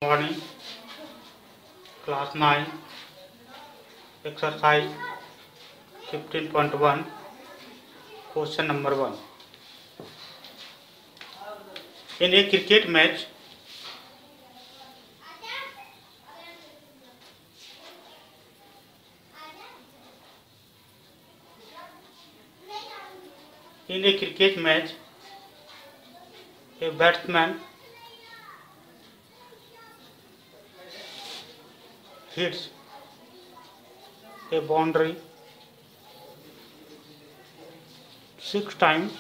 Morning class 9 exercise 15.1 question number 1 in A cricket match a batsman hits a boundary 6 times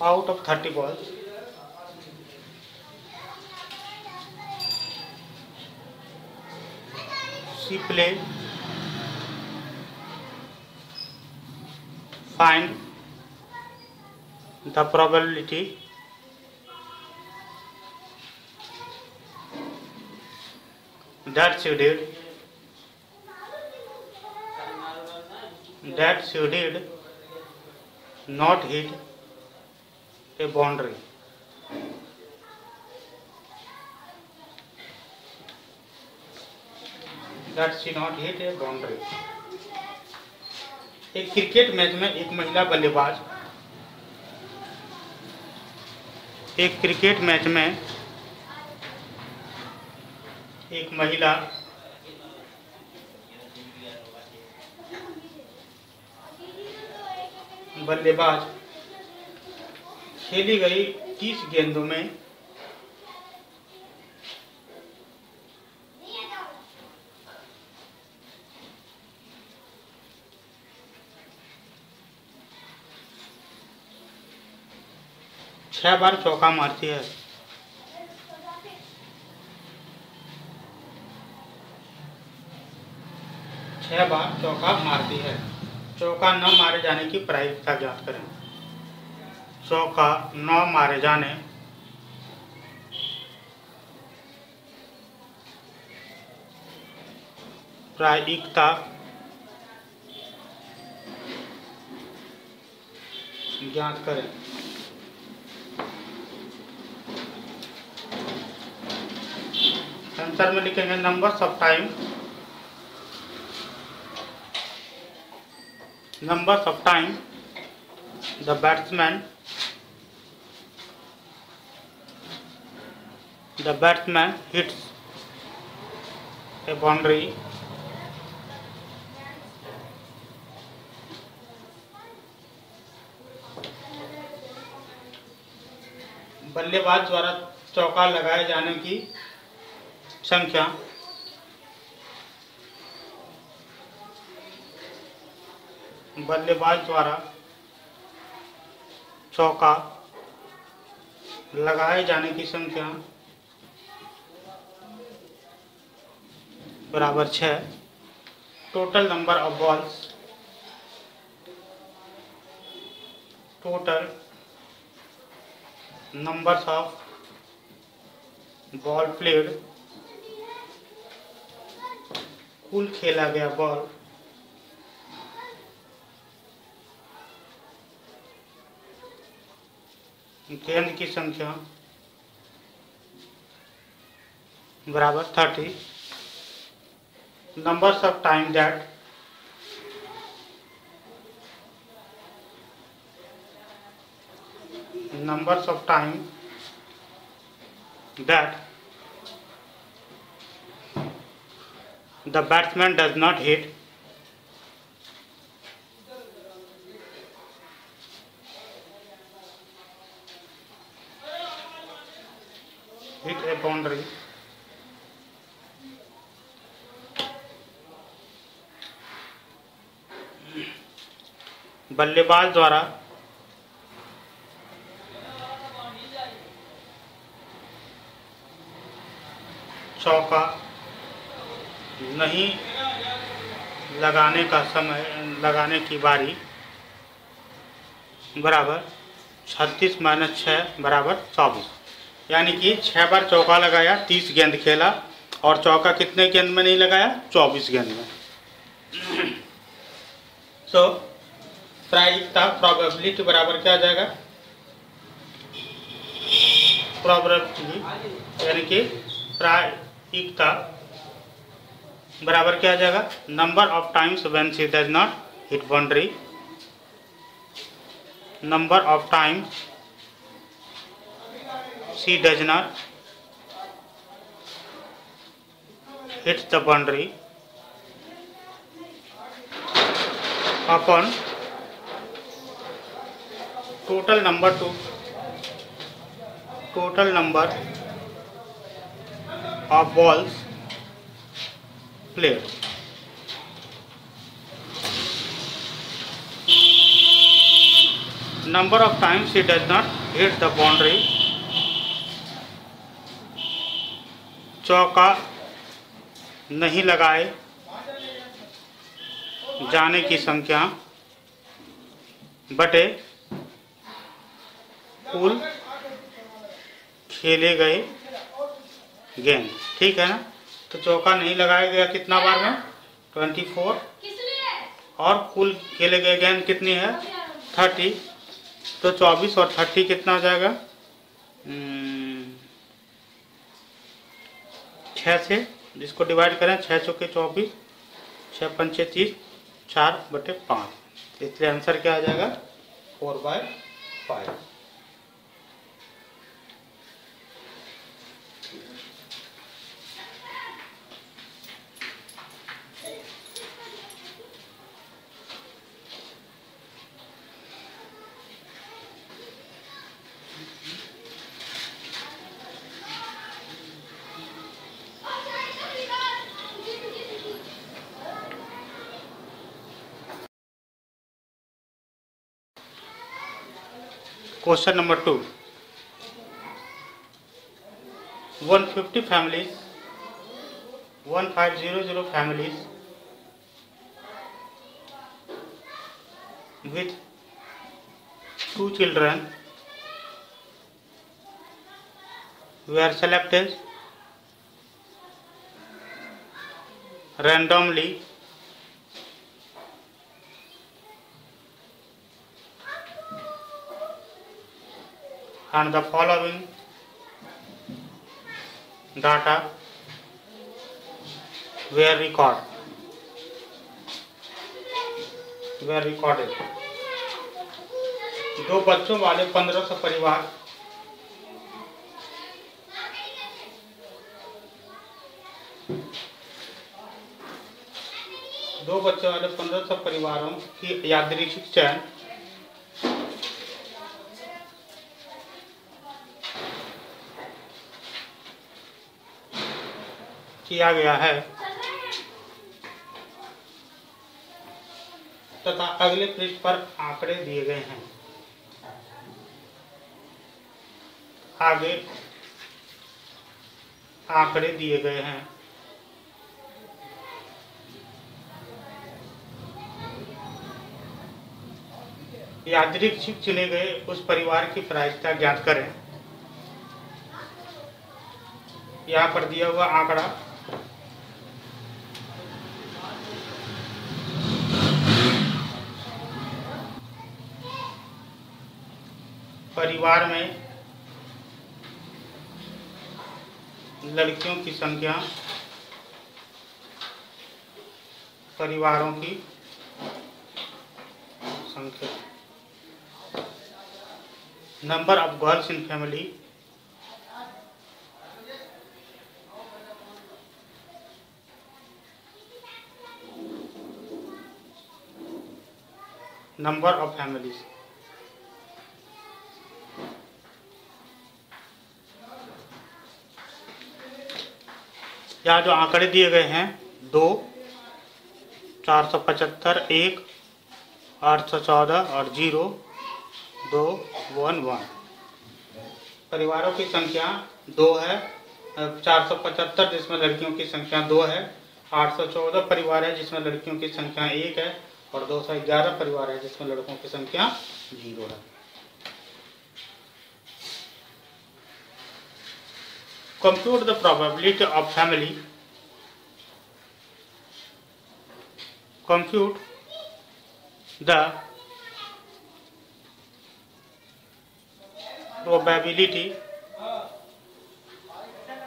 out of 30 balls. She play find the probability that she did not hit a boundary. That she not hit a boundary. एक cricket match में एक महिला बल्लेबाज एक महिला बल्लेबाज खेली गई 30 गेंदों में 6 बार चौका मारती है। चौका न मारे जाने की प्रायिकता ज्ञात करें। चौका न मारे जाने प्रायिकता ज्ञात करें। आंसर में लिखेंगे numbers of time the batsman hits a boundary बल्लेबाज द्वारा चौका लगाए जाने की संख्या बल्लेबाज द्वारा चौका लगाए जाने की संख्या बराबर 6। Total number of balls numbers of ball played कुल खेला गया बॉल गेंद की संख्या बराबर 30। Numbers of time that the batsman does not hit a boundary बल्लेबाज द्वारा चौका नहीं लगाने की बारी बराबर 36 - 6 बराबर 24। यानी कि 6 बार चौका लगाया, 30 गेंद खेला और चौका कितने गेंद में नहीं लगाया? 24 गेंद में। सो प्रायिकता प्रोबेबिलिटी बराबर क्या आ जाएगा? प्रोबेबिलिटी यानी कि प्रायिकता बराबर क्या आ जाएगा, number of times when she does not hit boundary, number of times she does not hits the boundary upon total number of balls played. Number of times she does not hit the boundary, चौका नहीं लगाए जाने की संख्या बटे कुल खेले गए गेंद। ठीक है ना, तो चौका नहीं लगाया गया कितना बार में, 24, और कुल खेले गए गेंद कितनी है, 30, तो 24 और 30 कितना हो जाएगा, 6 से जिसको डिवाइड करें, 6 चौके 24, 6 पंचे 30, 4/5, इसलिए आंसर क्या आ जाएगा, 4/5। Question number 2. 150 families, 1500 families with 2 children were selected randomly and the following data were recorded. 2 बच्चों वाले 1500 परिवार परिवारों की यादृच्छिक चयन किया गया है तथा अगले पृष्ठ पर आंकड़े दिए गए हैं। आगे आंकड़े दिए गए हैं। यादृच्छिक चुने गए उस परिवार की प्रायिकता ज्ञात करें। यहाँ पर दिया हुआ आंकड़ा परिवार में लड़कियों की संख्या, परिवारों की संख्या, number of girls in family, number of families. यहाँ जो आंकड़े दिए गए हैं 2, 475, 1, 814 और 0, 2, 1, 1। परिवारों की संख्या 2 है, 475 जिसमें लड़कियों की संख्या 2 है, 814 परिवार है जिसमें लड़कियों की संख्या 1 है और 211 परिवार है जिसमें लड़कों की संख्या 0 है। Compute the probability of family. Compute the probability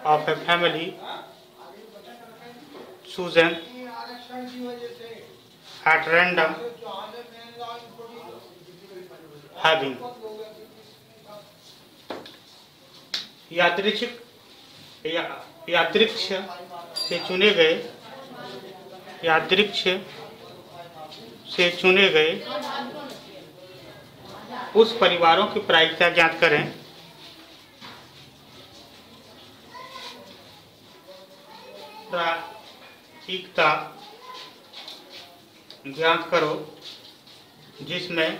of a family chosen at random having यादृच्छिक यादृक्ष से चुने गए यादृक्ष से चुने गए उस परिवारों की प्रायिकता ज्ञात करें। प्रायिकता ज्ञात करो जिसमें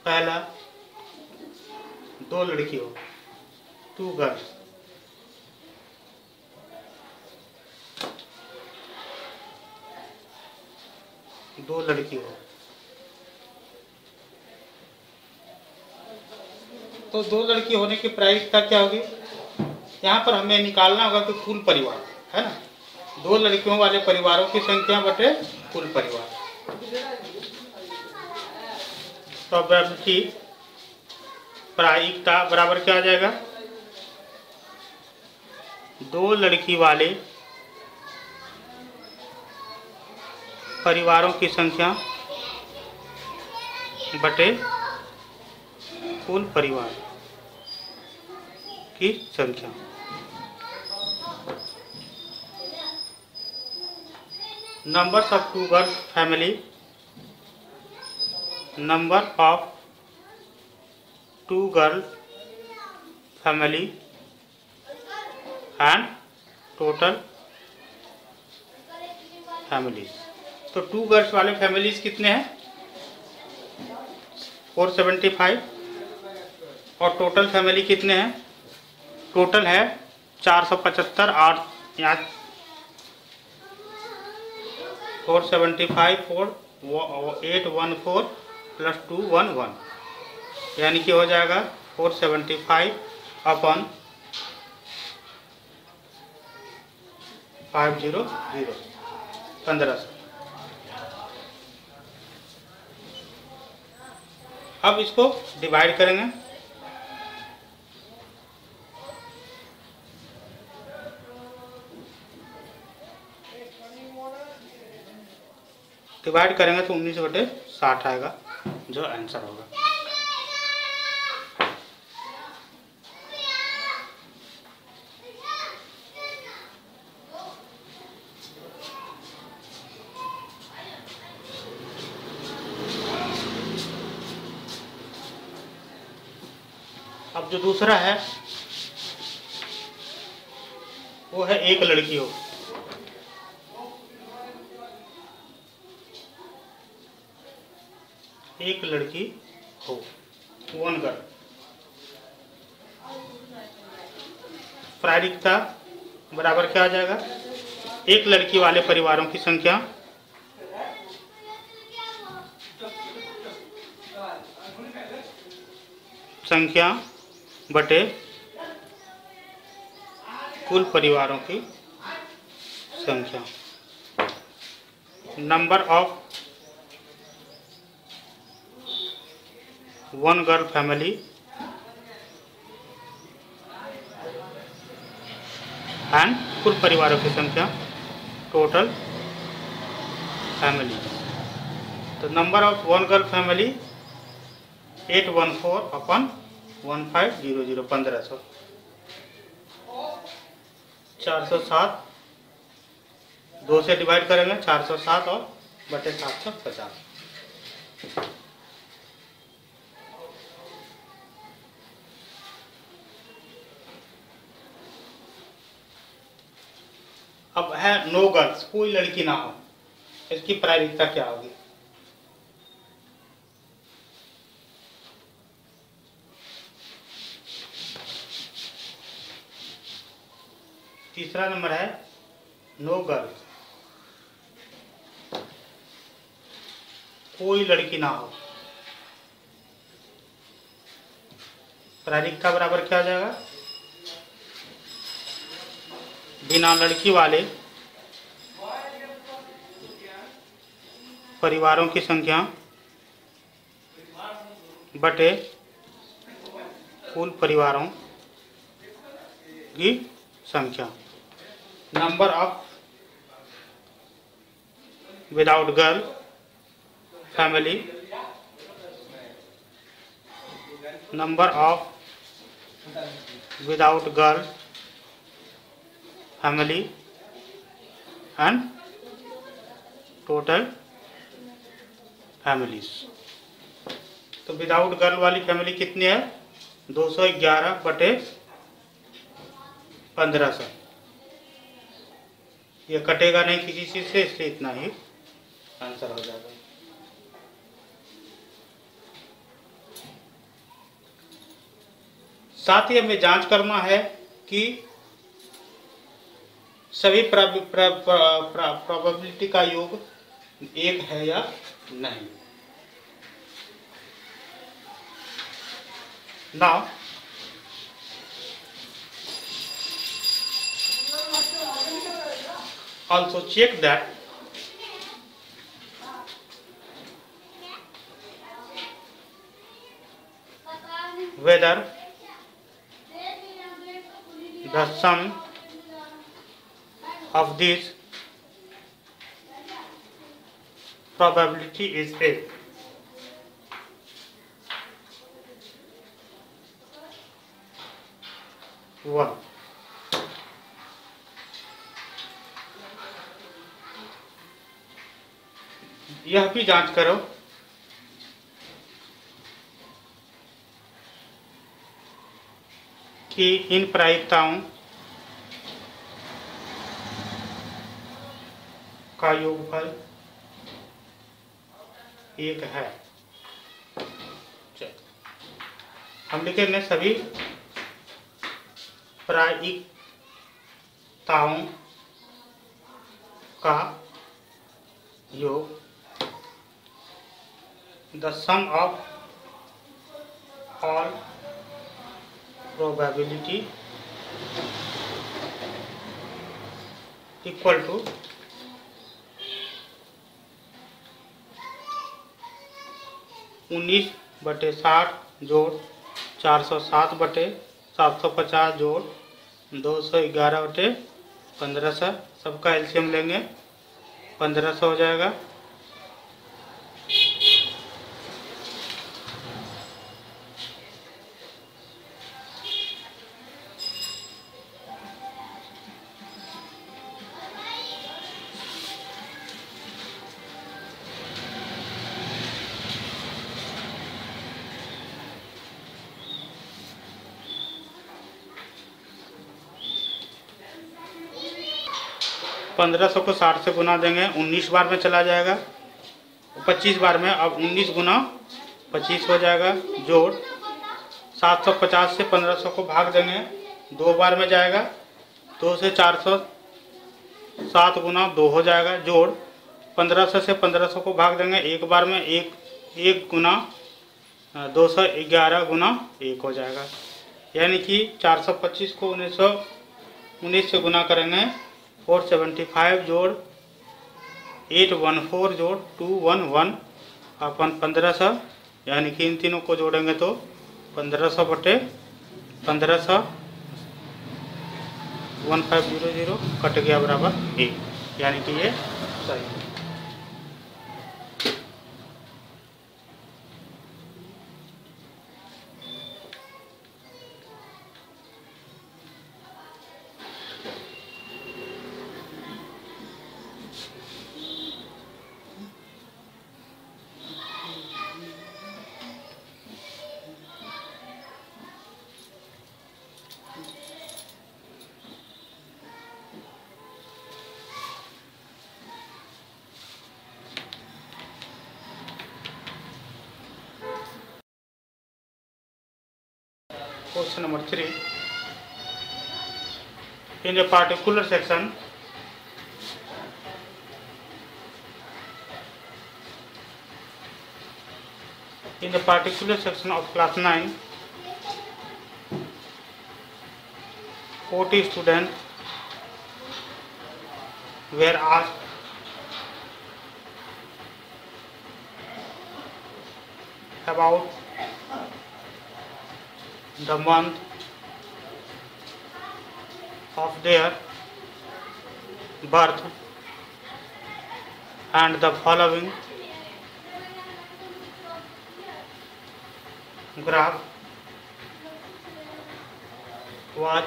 पहला 2 लड़कियों 2 गर्ल्स, दो लड़की हो तो 2 लड़की होने की प्रायिकता क्या होगी? यहाँ पर हमें निकालना होगा कि कुल परिवार है ना, 2 लड़कियों वाले परिवारों की संख्या बटे कुल परिवार। प्रोबेबिलिटी प्रायिकता बराबर क्या आ जाएगा? 2 लड़की वाले परिवारों की संख्या बटे कुल परिवार की संख्या। Numbers of 2 girls family, number of 2 girl family and total families. तो 2 गर्ल्स वाले फैमिलीज कितने हैं? 475 और टोटल फैमिली कितने हैं? टोटल है 475 और यहाँ 475 4 814 प्लस 211 यानी कि हो जाएगा 475 अपॉन 500 1500। अब इसको डिवाइड करेंगे। डिवाइड करेंगे तो 19/60 आएगा जो आंसर होगा। अब जो दूसरा है वो है 1 लड़की हो, एक लड़की हो 1 गर्ल। प्रायिकता बराबर क्या आ जाएगा? 1 लड़की वाले परिवारों की संख्या बटे कुल परिवारों की संख्या। Number of 1 girl family and कुल परिवारों की संख्या टोटल फैमिली। तो number of 1 girl family 814 upon 1500 1500 407 2 से डिवाइड करेंगे 407 और बटे 750। अब है नो गर्ल्स, कोई लड़की ना हो, इसकी प्रायिकता क्या होगी? तीसरा नंबर है नो गर्ल्स, कोई लड़की ना हो। प्रायिकता बराबर क्या आ जाएगा? बिना लड़की वाले परिवारों की संख्या बटे कुल परिवारों की संख्या। Number of without girl family, number of without girl family and total families. तो विदाउट गर्ल वाली फैमिली कितनी है? 211/1500। ये कटेगा नहीं किसी चीज से, इसलिए इतना ही आंसर हो जाएगा। साथ ही हमें जांच करना है कि सभी प्रोबेबिलिटी का योग एक है या नहीं। Now also check that whether the sum of these probability is 8. One. यह भी जांच करो कि इन प्रायिकताओं का योगफल एक है। हम लिखेंगे सभी प्रायिकताओं का योग, the sum of all probability equal to 19/60 जोड़ 407/750 जोड़ 211/1500। सबका एलसीएम लेंगे, 1500 हो जाएगा। पंद्रह सौ को 60 से गुना देंगे, 19 बार में चला जाएगा, 25 बार में। अब 19 गुना 25 हो जाएगा, जोड़ 750 से 1500 को भाग देंगे, 2 बार में जाएगा, 2 से 407 गुना 2 हो जाएगा, जोड़ 1500 से 1500 को भाग देंगे, 1 बार में, 1 गुना 211 गुना 1 हो जाएगा। यानी कि 425 को 19 से गुना करेंगे, 475 जोड़ 814 जोड़ 211 अपन 1500, यानी कि इन तीनों को जोड़ेंगे तो 1500/1500 1500 कट गया बराबर 1, यानी कि ये सही है। Question number 3. In a particular section, of class 9, 40 students were asked about the month of their birth and the following graph was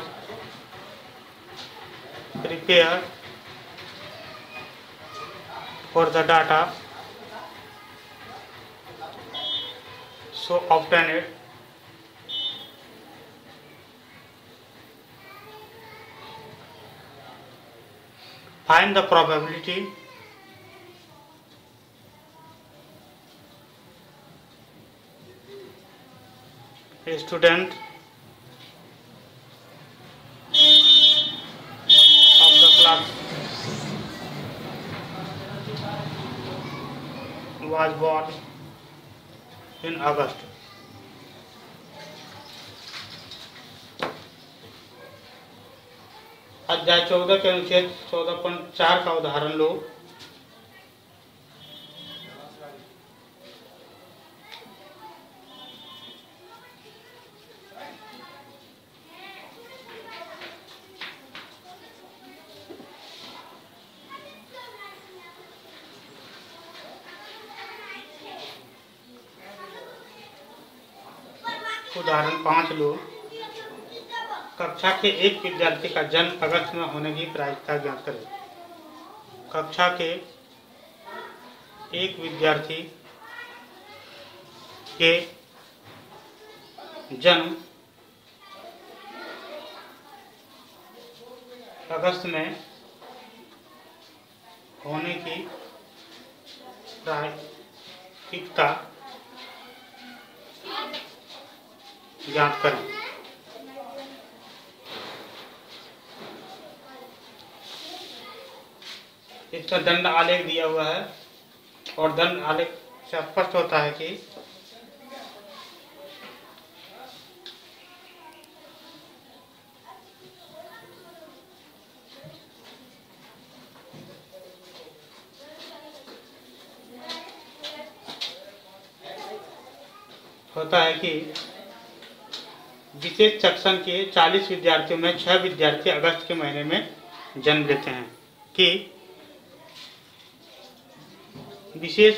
prepared for the data so obtained. Find the probability a student of the class was born in August. अध्याय 14 के अनुच्छेद 14.4 का उदाहरण लो। उदाहरण 5 लो। कक्षा के एक विद्यार्थी का जन्म अगस्त में होने की प्रायिकता ज्ञात करें। कक्षा के एक विद्यार्थी के जन्म अगस्त में होने की प्रायिकता ज्ञात करें। इसका दंड आलेख दिया हुआ है और दंड आलेख से स्पष्ट होता है कि विशेष सेक्शन के 40 विद्यार्थियों में 6 विद्यार्थी अगस्त के महीने में जन्म लेते हैं कि विशेष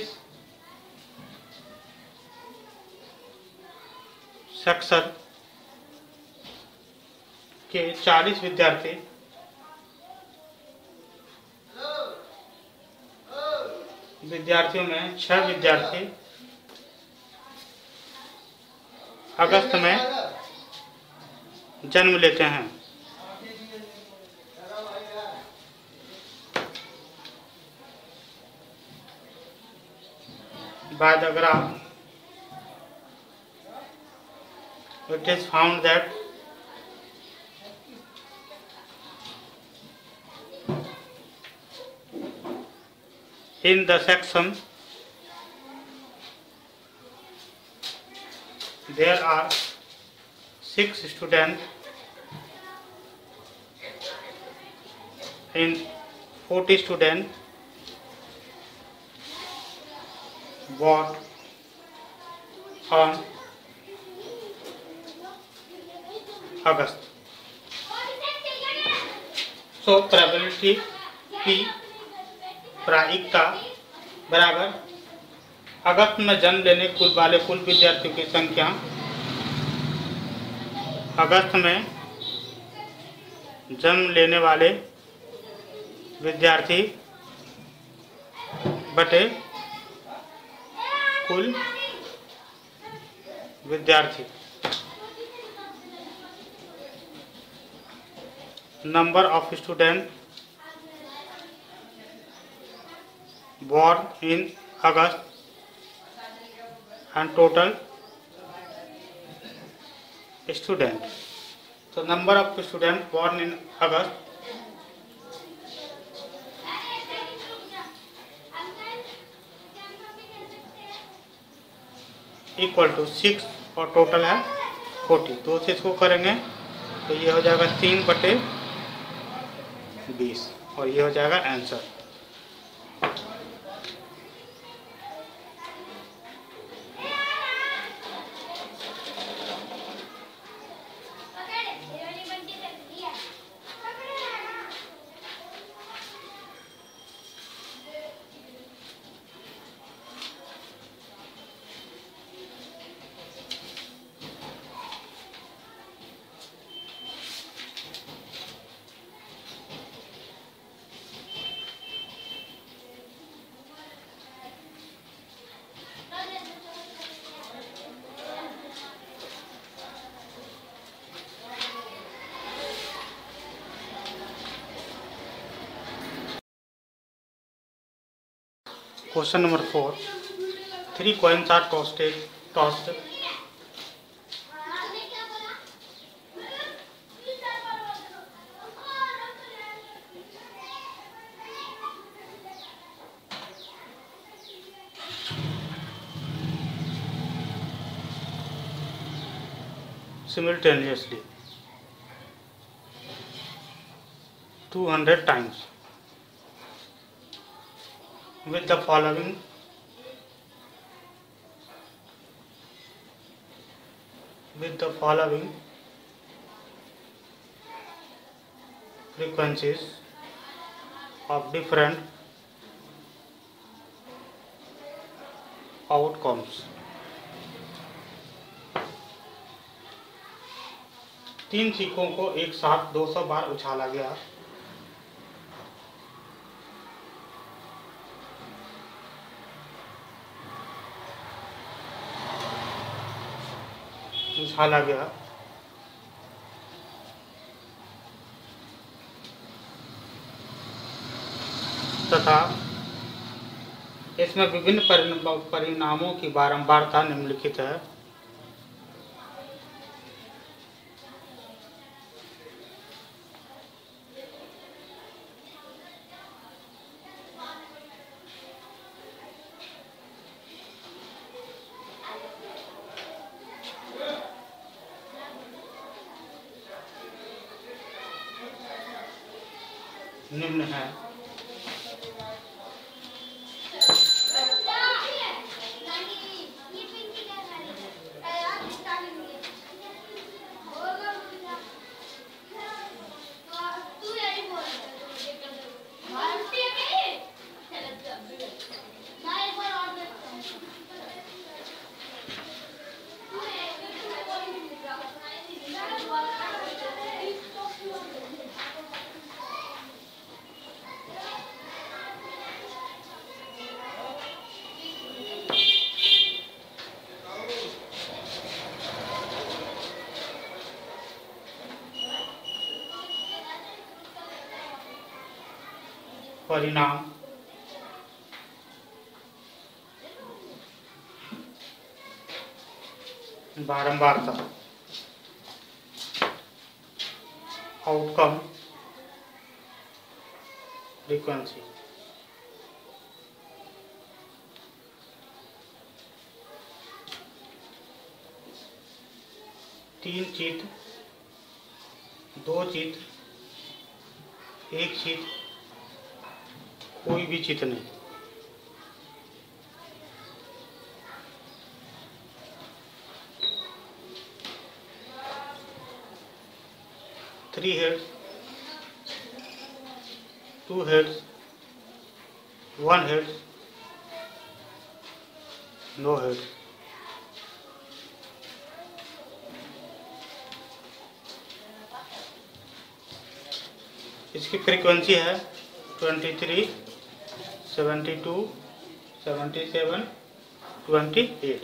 सेक्शन के 40 विद्यार्थियों में 6 विद्यार्थी अगस्त में जन्म लेते हैं। By the graph, it is found that in the section there are 6 students in 40 students born on August. So probability की प्रायिकता बराबर अगस्त में जन्म लेने वाले कुल विद्यार्थियों की संख्या अगस्त में जन्म लेने वाले विद्यार्थी बटे कुल विद्यार्थी। Number of student born in August and total student. So number of students born in August equal to 6 और टोटल है 40। दो से इसको करेंगे तो ये हो जाएगा 3/20 और ये हो जाएगा answer. Question number 4. 3 coins are tossed. Simultaneously 200 times with the following frequencies of different outcomes. 3 सिक्कों को एक साथ 200 बार उछाला गया। तथा इसमें विभिन्न परिणामों की बारंबारता निम्नलिखित है। निम्न है परिणाम बारंबारता आउटकम फ्रीक्वेंसी। तीन चित्र, 2 चित्र, 1 चित्र, कोई भी चित्र नहीं। Three heads, 2 heads, 1 heads, no heads. इसकी फ्रीक्वेंसी है 23, 72, 77, 28।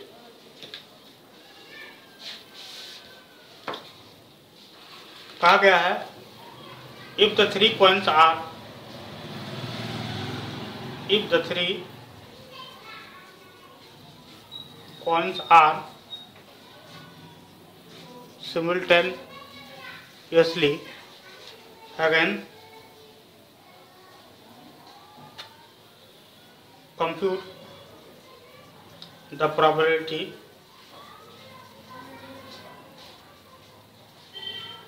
कहा गया है if the 3 coins are simultaneously again compute the probability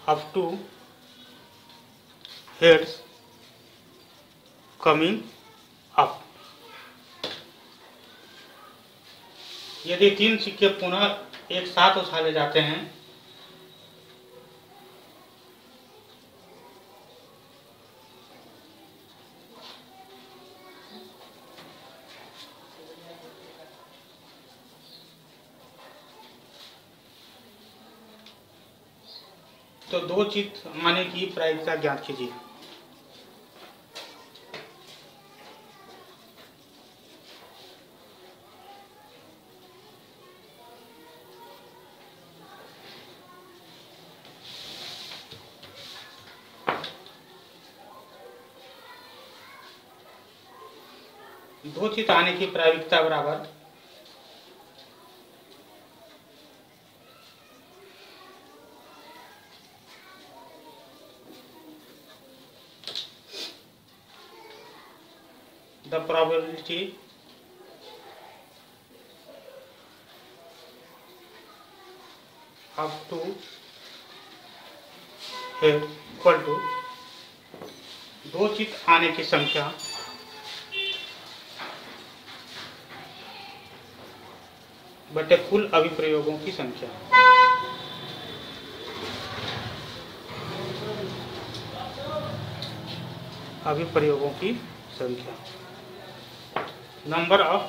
of 2 heads coming up। यदि 3 सिक्के पुनः एक साथ उछाले जाते हैं तो 2 चित्र आने की प्रायिकता ज्ञात कीजिए। दो चित्र आने की प्रायिकता बराबर the probability of two head equal to दो चित्र आने की संख्या बटे कुल अभिप्रयोगों की संख्या। अभिप्रयोगों की संख्या, number of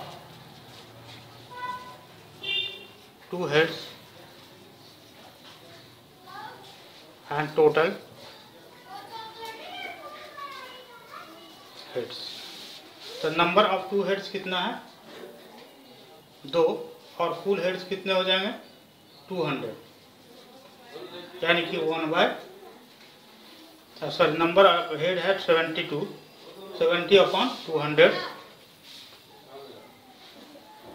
two heads and total heads. तो नंबर ऑफ टू हेड्स कितना है? 2, और कुल हेड्स कितने हो जाएंगे? 200, यानी कि 1/, सॉरी, नंबर ऑफ हेड है 72, 70/200,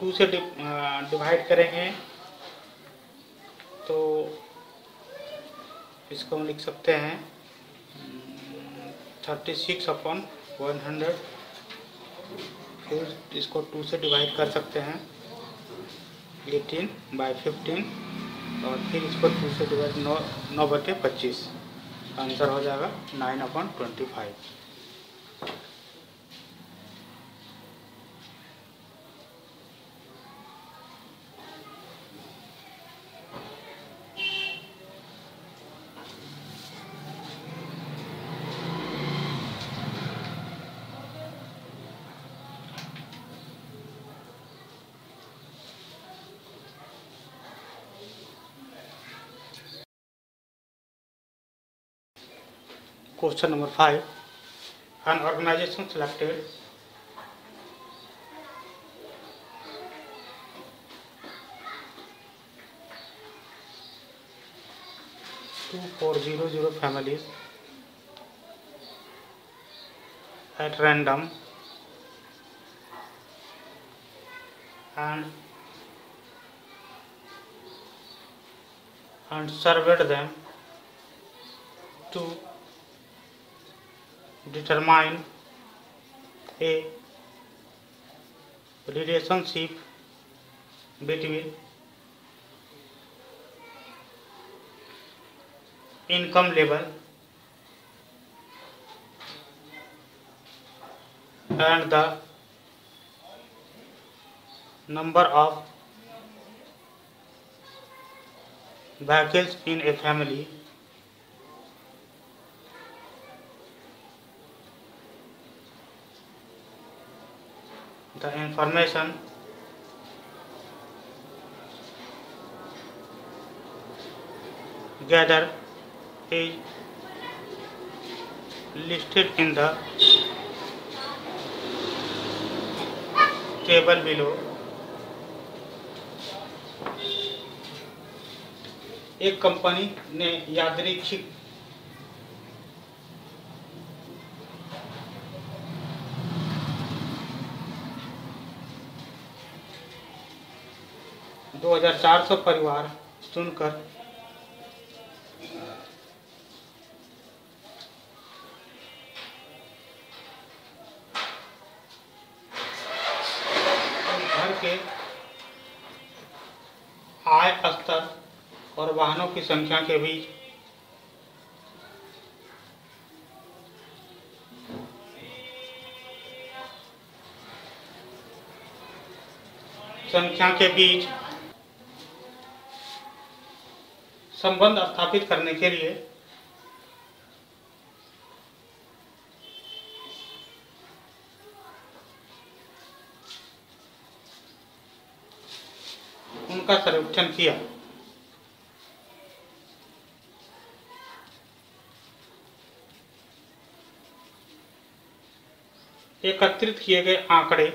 2 से डिवाइड करेंगे तो इसको हम लिख सकते हैं 36/100, फिर इसको 2 से डिवाइड कर सकते हैं 18/15, और फिर इसको 2 से डिवाइड 9/25, आंसर हो जाएगा 9/25। Question number 5. An organization selected 2400 families at random and surveyed them to determine a relationship between income level and the number of vehicles in a family. The information gathered is listed in the table below. एक company ने यादृच्छिक दो 2400 परिवार चुनकर घर के आय स्तर और वाहनों की संख्या के बीच संबंध स्थापित करने के लिए उनका सर्वेक्षण किया। एकत्रित किए गए आंकड़े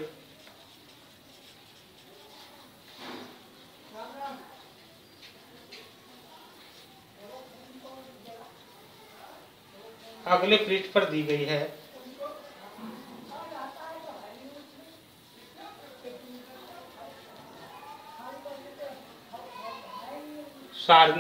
अगले पृष्ठ पर दी गई है। सार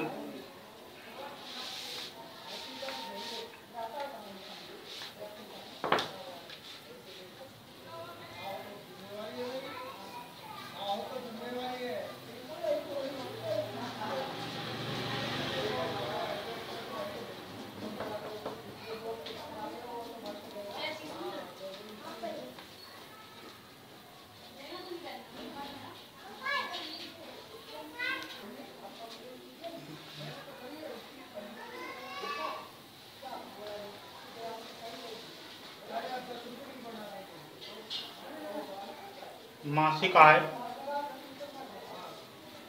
मासिक आय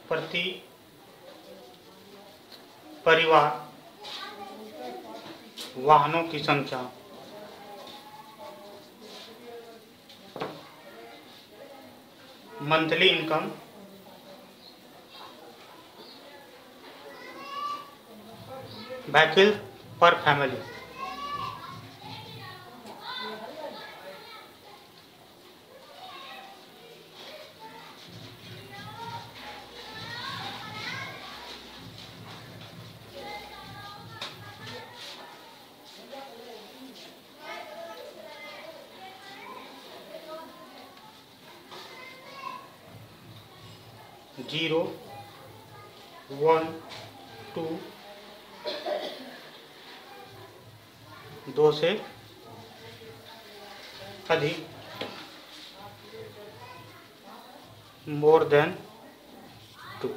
प्रति परिवार, वाहनों की संख्या, मंथली इनकम, व्हीकल पर फैमिली। जीरो, 1, 2, 2 से अधिक, मोर देन 2।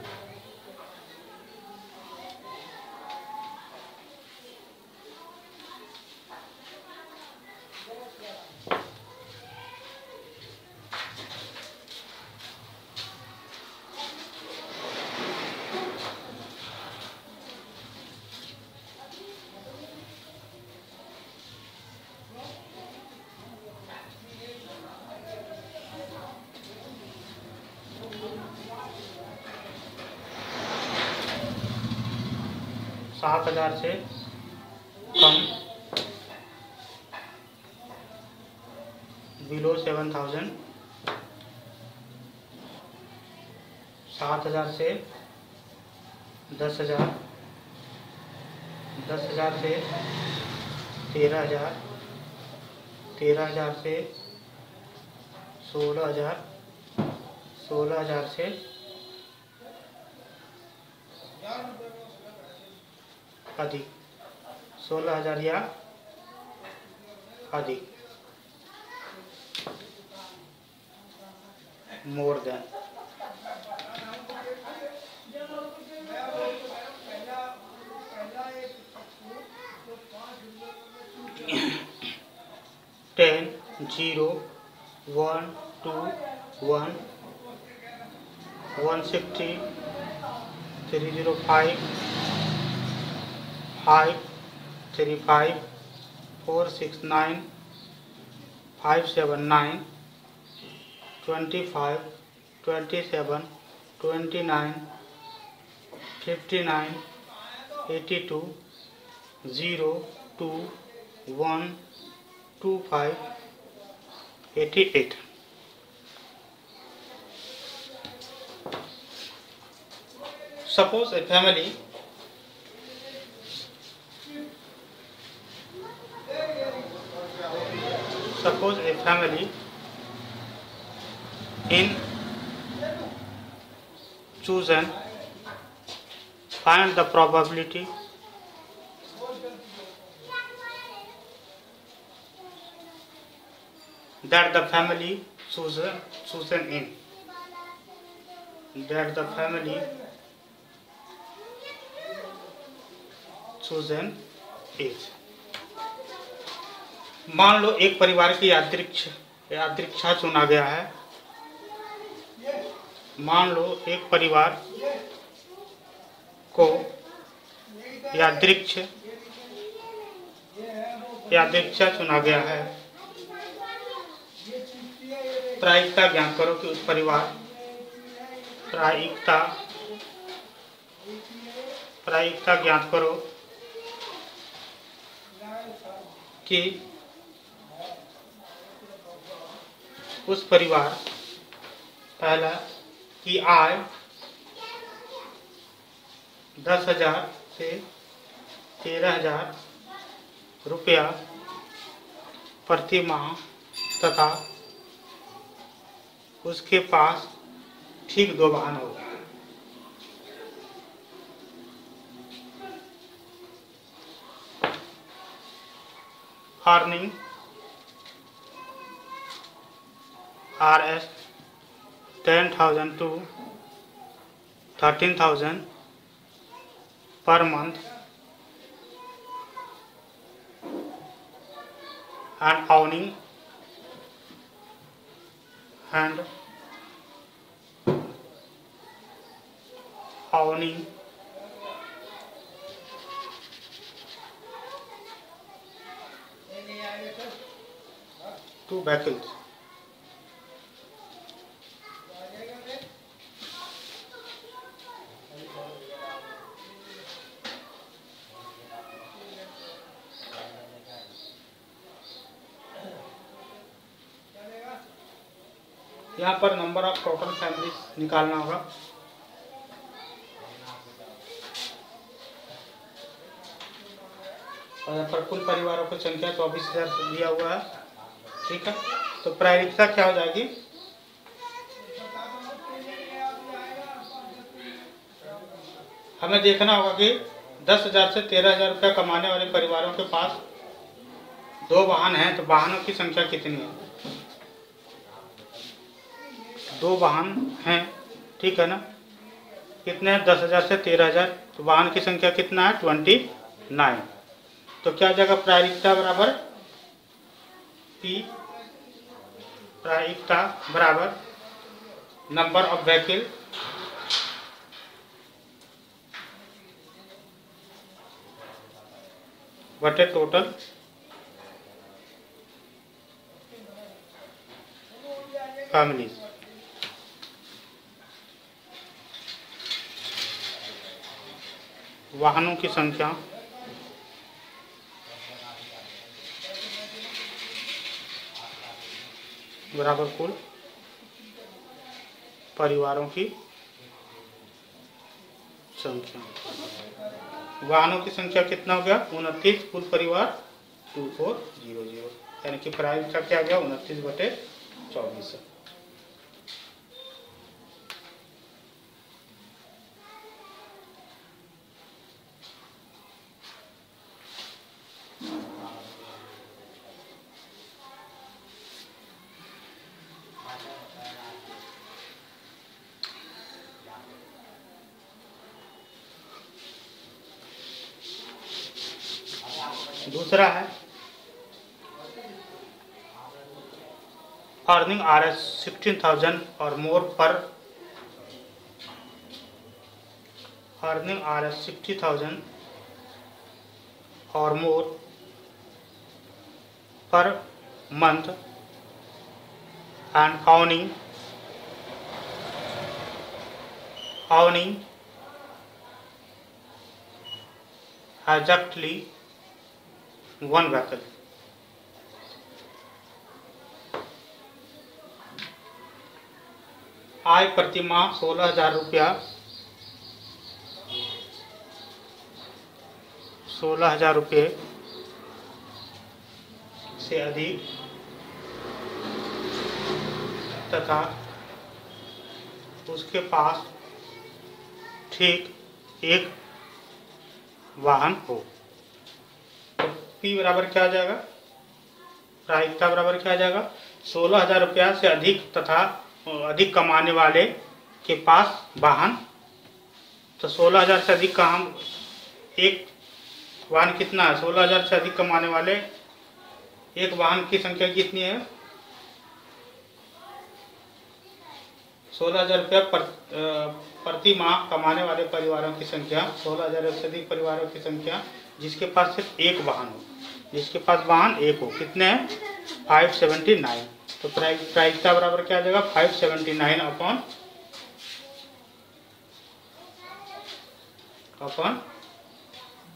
सात हजार से कम, बिलो 7000। 7000 से 10,000, 10,000 से 13,000, 13,000 से 16,000, 16,000 से अधिक, 16,000 या अधिक, more than. Ten, 0, 1, 2, 1, 160, 305, 535, 469, 579, 25, 27, 29, 59, 82, 0, 2, 1, 25, 88। Suppose a family in chosen, find the probability that the family chosen in is। मान लो एक परिवार की यादृच्छा चुना गया है। मान लो एक परिवार को यादृच्छा चुना गया है। प्रायिकता ज्ञात करो कि उस परिवार प्रायिकता ज्ञात करो कि उस परिवार पहला की आय 10,000 से 13,000 रुपया प्रति माह तथा उसके पास ठीक 2 वाहन हो। Earning RS 10,000 to 13,000 per month and owning two vehicles. यहाँ पर नंबर ऑफ टोटल फैमिलीज निकालना होगा। और यहाँ पर कुल परिवारों की संख्या 24,000 दिया हुआ है। ठीक है, तो प्रायिकता क्या हो जाएगी? हमें देखना होगा कि 10,000 से 13,000 रुपया कमाने वाले परिवारों के पास 2 वाहन हैं, तो वाहनों की संख्या कितनी है? 2 वाहन हैं, ठीक है ना। कितने हैं? 10,000 से 13,000, तो वाहन की संख्या कितना है? 29। तो क्या जगह प्रायिकता बराबर P प्रायिकता बराबर नंबर ऑफ व्हीकल बटे टोटल फैमिलीज। वाहनों की संख्या बराबर कुल परिवारों की संख्या। वाहनों की संख्या कितना हो गया? 29, कुल परिवार 2400, यानी कि प्रायिकता क्या गया? 29/24। दूसरा है अर्निंग RS 16,000 और मोर पर अर्निंग RS 60,000 और more per month and owning exactly 1 vehicle। आय प्रति माह 16,000 रुपया 16,000 रुपये से अधिक तथा उसके पास ठीक 1 वाहन हो। तो P बराबर क्या आ जाएगा? प्रायिकता बराबर क्या आ जाएगा? 16,000 रुपया से अधिक तथा अधिक कमाने वाले के पास वाहन। तो 16,000 से अधिक का हम 1 वाहन कितना है? 16,000 से अधिक कमाने वाले 1 वाहन की संख्या कितनी है? 16,000 रुपया प्रति माह कमाने वाले परिवारों की संख्या, 16,000 से अधिक परिवारों की संख्या जिसके पास सिर्फ 1 वाहन हो, जिसके पास वाहन 1 हो। कितने हैं? 579। तो प्रायिकता बराबर क्या आ जाएगा? 579 अपॉन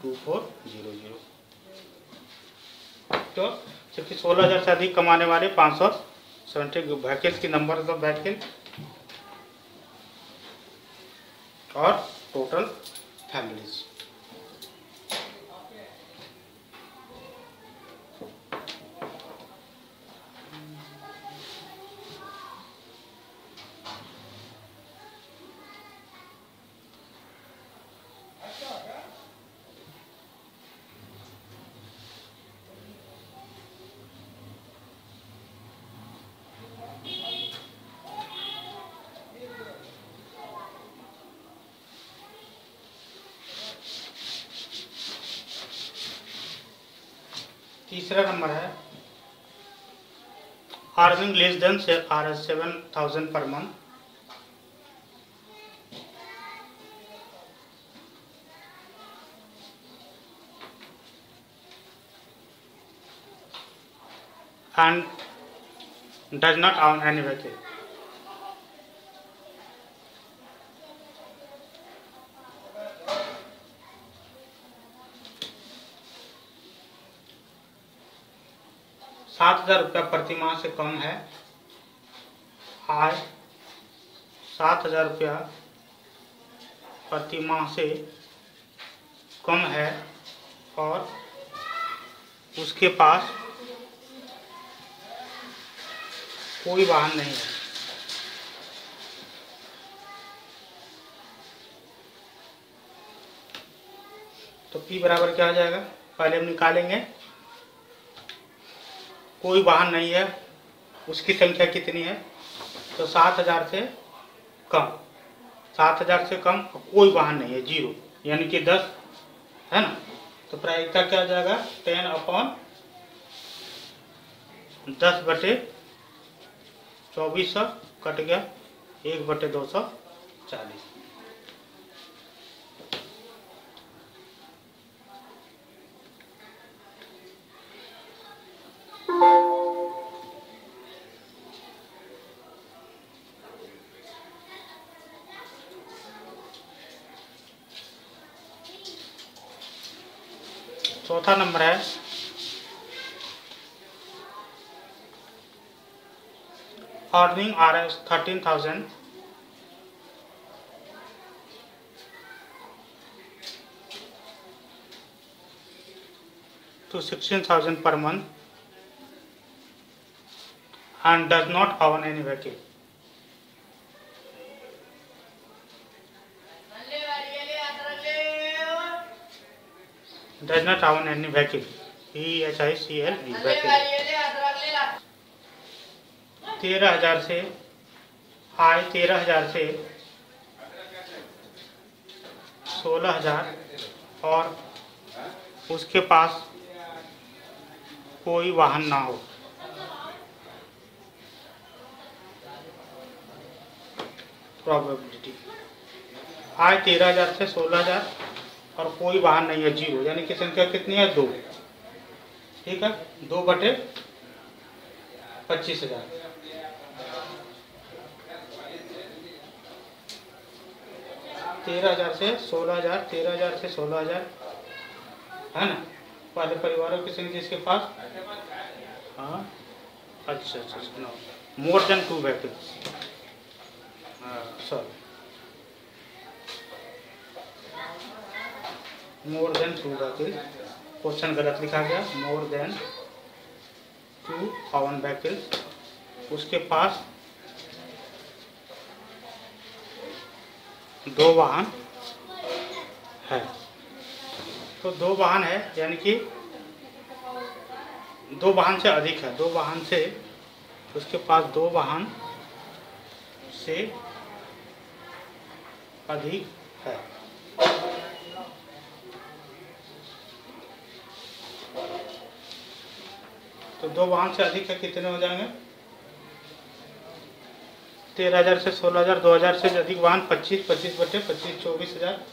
2400। तो क्योंकि 16,000 से अधिक कमाने वाले 570 व्हीकल्स की नंबर ऑफ व्हीकल और टोटल families. तीसरा नंबर है earning less than $7,000 per month and does not own any vehicle. ₹7,000 प्रति माह से कम है, आय ₹7,000 प्रति माह से कम है और उसके पास कोई वाहन नहीं है। तो P बराबर क्या आ जाएगा, पहले हम निकालेंगे। कोई वाहन नहीं है, उसकी संख्या कितनी है, तो 7,000 से कम, 7,000 से कम कोई वाहन नहीं है, 0 यानी कि 10 है ना। तो प्रायिकता क्या आ जाएगा, 10/10/2400 कट गया 1/240। चौथा नंबर है earning Rs 13,000 to 16,000 per month and does not own any vehicle. Does not own any vehicle. VHICL vehicle. 13,000 से आय 13,000 से 16,000 और उसके पास कोई वाहन ना हो। प्रोबेबिलिटी आय 13,000 से 16,000 और कोई वाहन नहीं है, 0 यानी कि संख्या कितनी है, 2। ठीक है, 2/25,000। 13,000 से 16,000, 13,000 से 16,000 है ना, वाले परिवारों की संख्या जिसके पास, हाँ अच्छा more than 2 vehicles, sorry more than 2 vehicles, question गलत लिखा गया, मोर देन 2 ओन व्हीकल्स, उसके पास 2 वाहन है। तो 2 वाहन है यानी कि 2 वाहन से अधिक है, 2 वाहन से उसके पास 2 वाहन से अधिक है। तो 2 वाहन से अधिक है, कितने हो जाएंगे, 13,000 से 16,000, 2,000 से अधिक वाहन 25, 25/25 24,000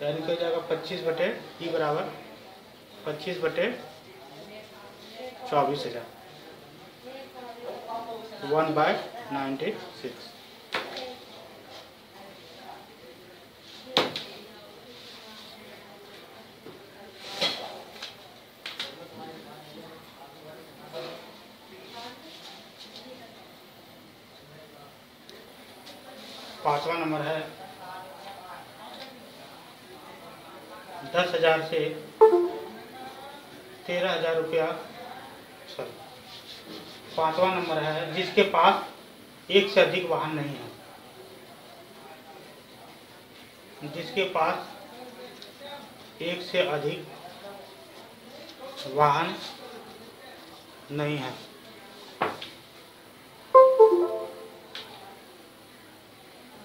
यानी कि हो जाएगा 25/E बराबर 25/24,000 1/96। पांचवा नंबर है 10,000 से 13,000 रुपया, सॉरी 5वां नंबर है जिसके पास एक से अधिक वाहन नहीं है, जिसके पास एक से अधिक वाहन नहीं है।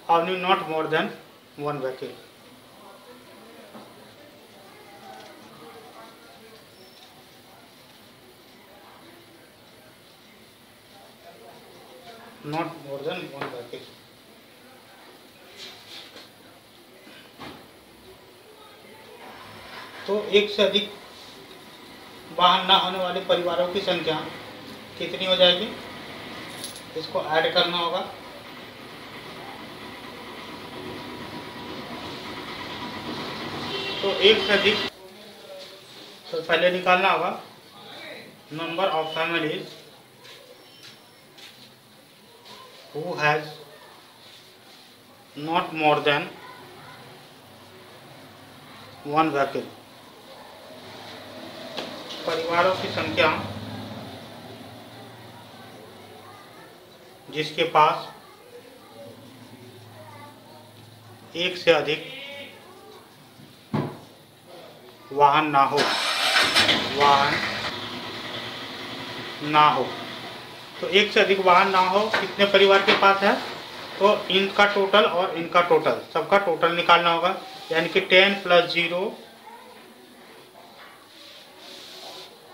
Only not more than one vehicle. Not more than one vehicle. तो एक से अधिक वाहन ना होने वाले परिवारों की संख्या कितनी हो जाएगी, इसको ऐड करना होगा। तो एक से अधिक, तो पहले निकालना होगा number of families who has not more than one vehicle. परिवारों की संख्या जिसके पास एक से अधिक वाहन ना हो, तो एक से अधिक वाहन ना हो कितने परिवार के पास है, तो इनका टोटल और इनका टोटल, सबका टोटल निकालना होगा। यानी कि 10 + 0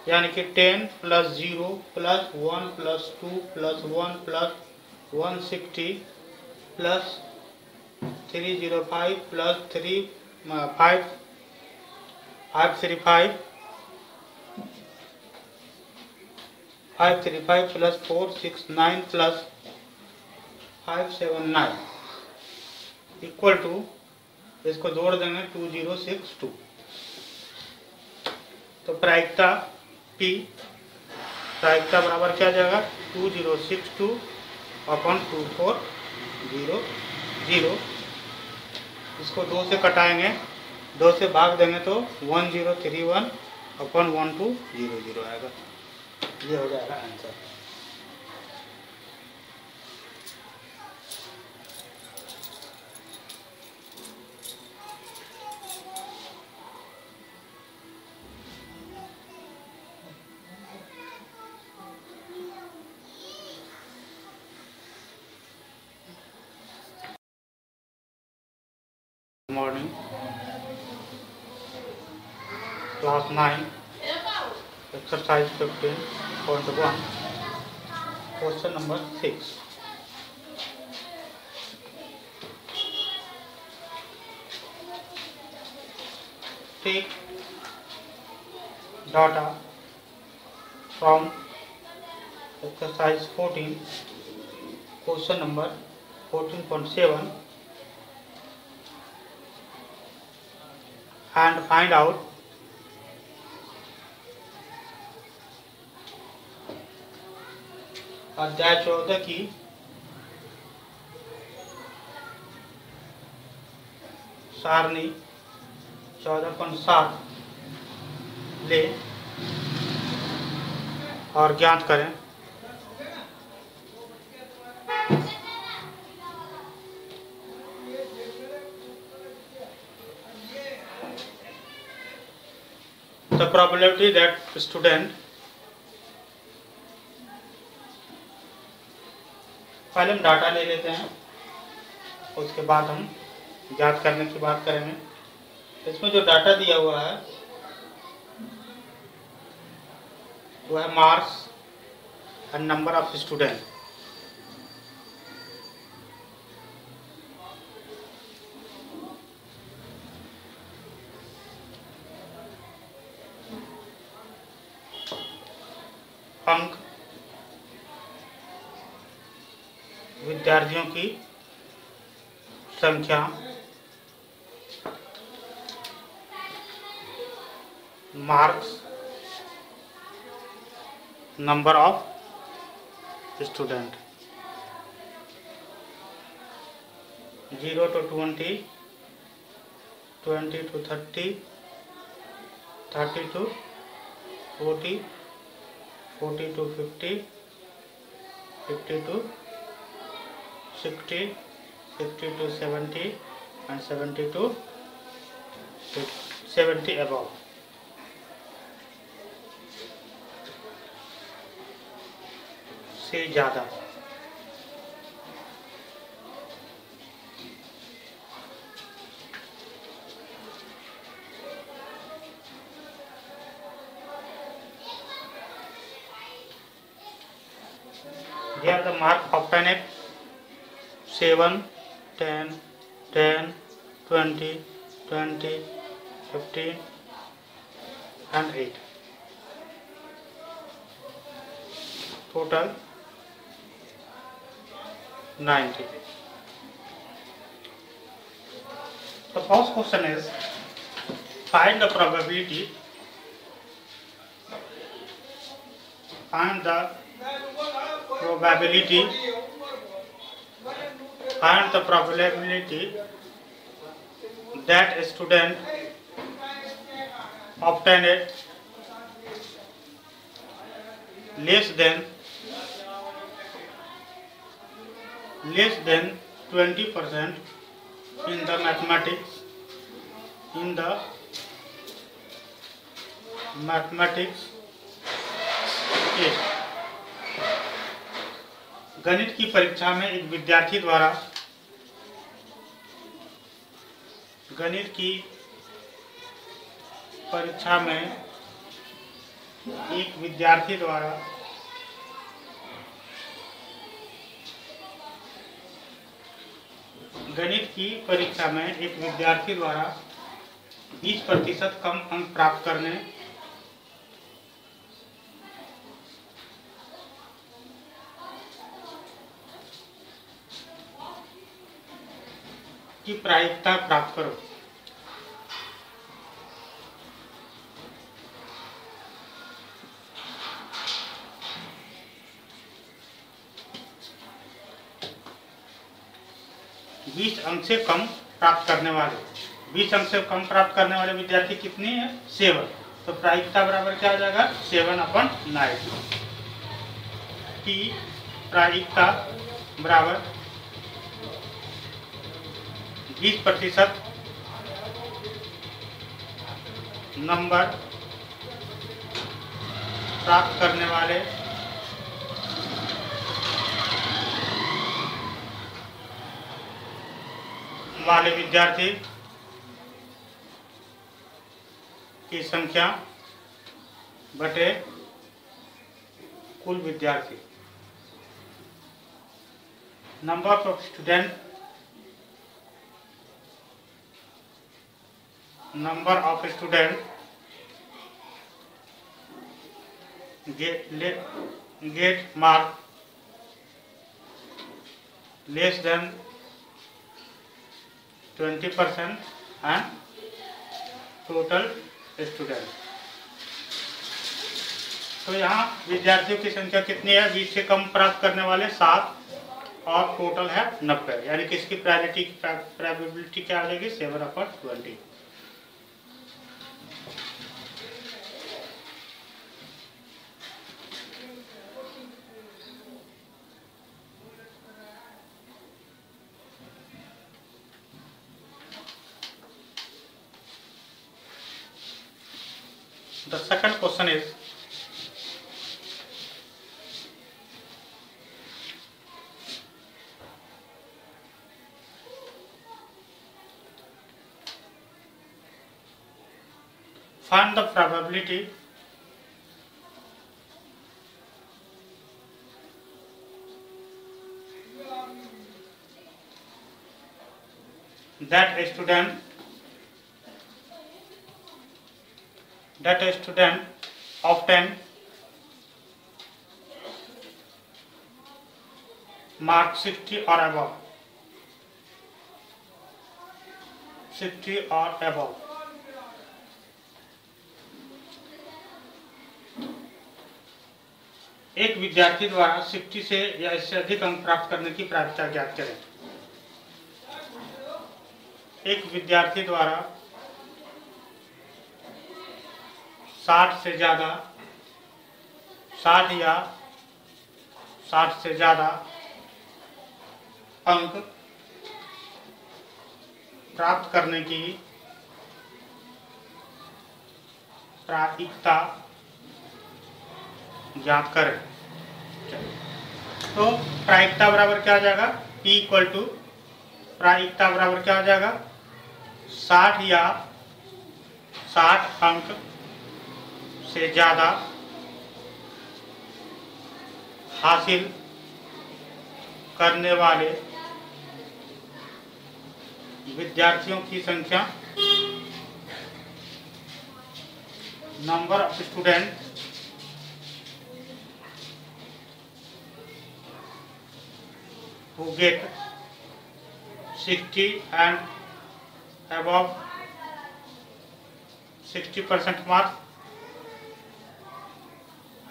यानी कि 10 + 0 + 1 + 2 + 1 + 160 + 305 + 3 5 535 535 + 469 + 579 इक्वल टू, इसको जोड़ देंगे 2062। तो प्रायिकता P, प्रायिकता बराबर क्या जाएगा 2062 अपॉन 2400। इसको 2 से कटाएंगे, 2 से भाग देंगे तो 1031 अपॉन 1200 आएगा। ये हो जाएगा answer. Morning class 9 exercise 15.1 question number 6। Take data from exercise 14 question number 14.7 and find out अध्याय 14 की सारणी 14.7 ले और ज्ञात करें। The probability that student, पहले हम डाटा ले लेते हैं, उसके बाद हम ज्ञात करने की बात करेंगे। इसमें जो डाटा दिया हुआ है वो है marks and number of student. अंक विद्यार्थियों की संख्या, marks number of student. 0 to 20, 20 to 30, 30 to 40, 40 to 50, 50 to 60, 60 to 70, and 70 to 70 above. से ज़्यादा। Here the mark obtained 7, 10, 10, 20, 20, 15, and 8. Total 90. The first question is find the probability. Find the probability. Find the probability that a student obtained less than 20% in the mathematics test. गणित की परीक्षा में एक विद्यार्थी द्वारा गणित की परीक्षा में एक विद्यार्थी द्वारा 20% कम अंक प्राप्त करने की प्रायिकता प्राप्त करो। बीस अंक से कम प्राप्त करने वाले विद्यार्थी कितने हैं? 7। तो प्रायिकता बराबर क्या आ जाएगा? 7/9 की प्रायिकता बराबर 20% नंबर प्राप्त करने वाले विद्यार्थी की संख्या बटे कुल विद्यार्थी। Number of student get mark less than 20% and total student. तो यहाँ विद्यार्थियों की संख्या कितनी है? 20 से कम प्राप्त करने वाले 7 और टोटल है 90, यानी कि इसकी प्रोबेबिलिटी क्या आ जाएगी? 7/20। The second question is find the probability that a student obtain mark 60 or above. एक विद्यार्थी द्वारा 60 से या इससे अधिक अंक प्राप्त करने की प्रायिकता ज्ञात करें। एक विद्यार्थी द्वारा 60 से ज़्यादा 60 या 60 से ज़्यादा अंक प्राप्त करने की प्रायिकता ज्ञात करें। तो प्रायिकता बराबर क्या आ जाएगा, P इक्वल टू प्रायिकता बराबर क्या आ जाएगा, 60 या 60 अंक से ज़्यादा हासिल करने वाले विद्यार्थियों की संख्या, number of student who get 60 and above 60% mark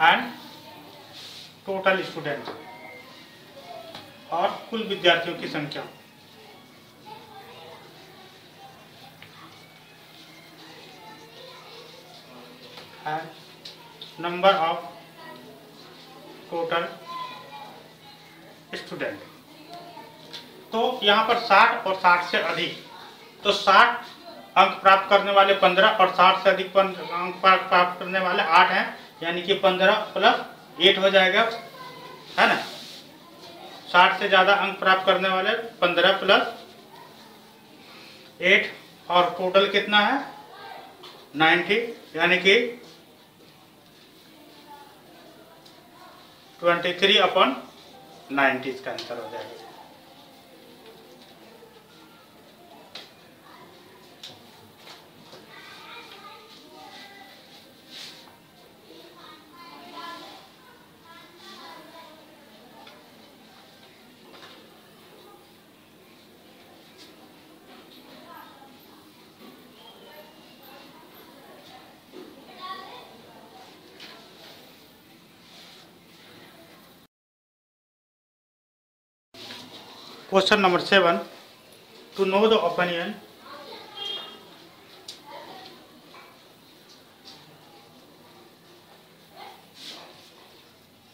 and total student और कुल विद्यार्थियों की संख्या। Number of total student. तो यहाँ पर 60 और 60 से अधिक, तो 60 अंक प्राप्त करने वाले 15 और 60 से अधिक अंक प्राप्त करने वाले 8 हैं, यानी कि 15 प्लस 8 हो जाएगा, है ना। 60 से ज़्यादा अंक प्राप्त करने वाले 15 प्लस 8 और टोटल कितना है 90, यानी कि 23/90 इसका आंसर हो जाएगा। Question number 7. To know the opinion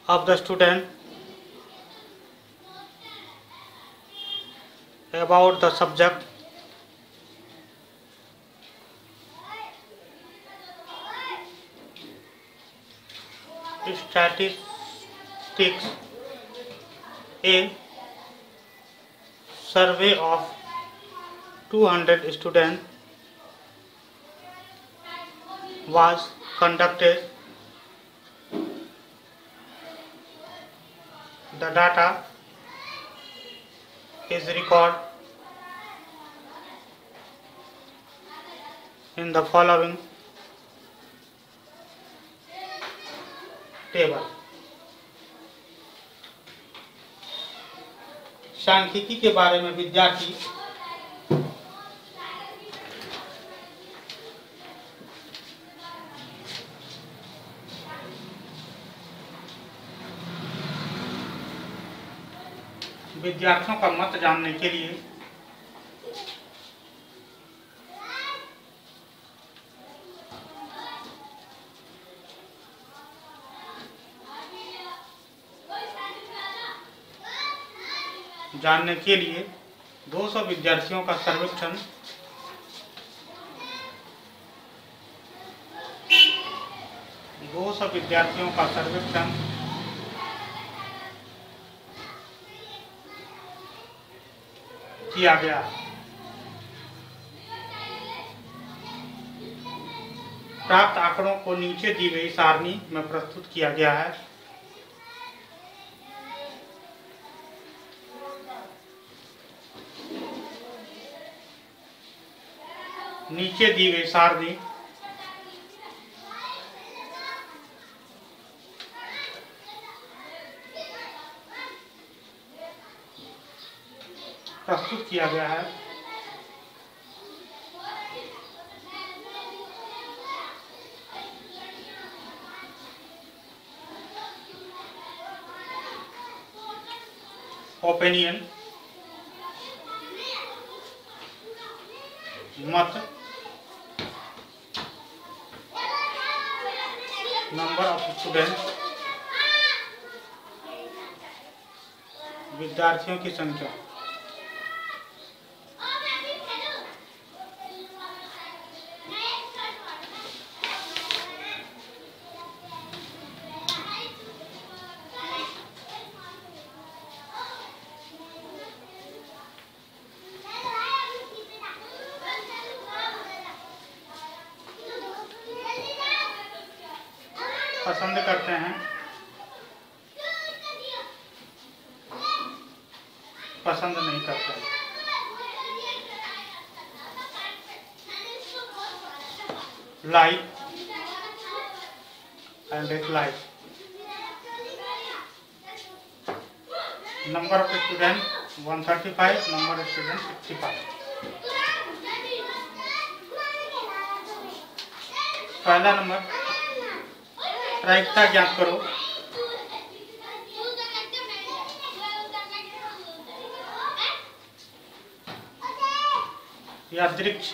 of the student about the subject statistics, a survey of 200 students was conducted. The data is recorded in the following table. सांख्यिकी के बारे में विद्यार्थी विद्यार्थियों का मत जानने के लिए जानने के लिए 200 विद्यार्थियों का सर्वेक्षण किया गया। प्राप्त आंकड़ों को नीचे दी गई सारणी में प्रस्तुत किया गया है। नीचे दी गई सारणी प्रस्तुत किया गया है। ओपिनियन मत नंबर ऑफ स्टूडेंट, विद्यार्थियों की संख्या। पसंद करते हैं, पसंद नहीं करते। Like and dislike. Number of student 135, number of student 65। पहला नंबर, प्रायिकता ज्ञात करो। यादृक्ष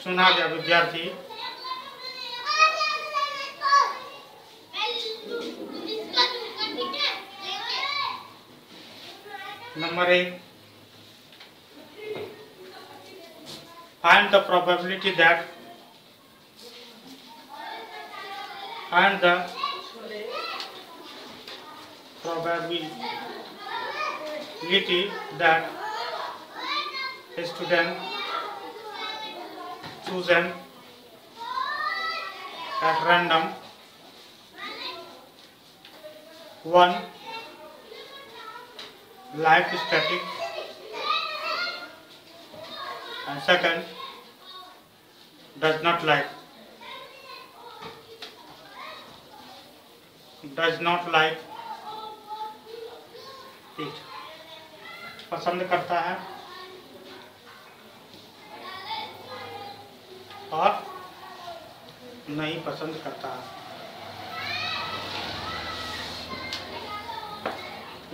चुना गया विद्यार्थी number 1, find the probability that a student chosen at random 1 like static and second does not like it, पसंद करता है और नहीं पसंद करता है।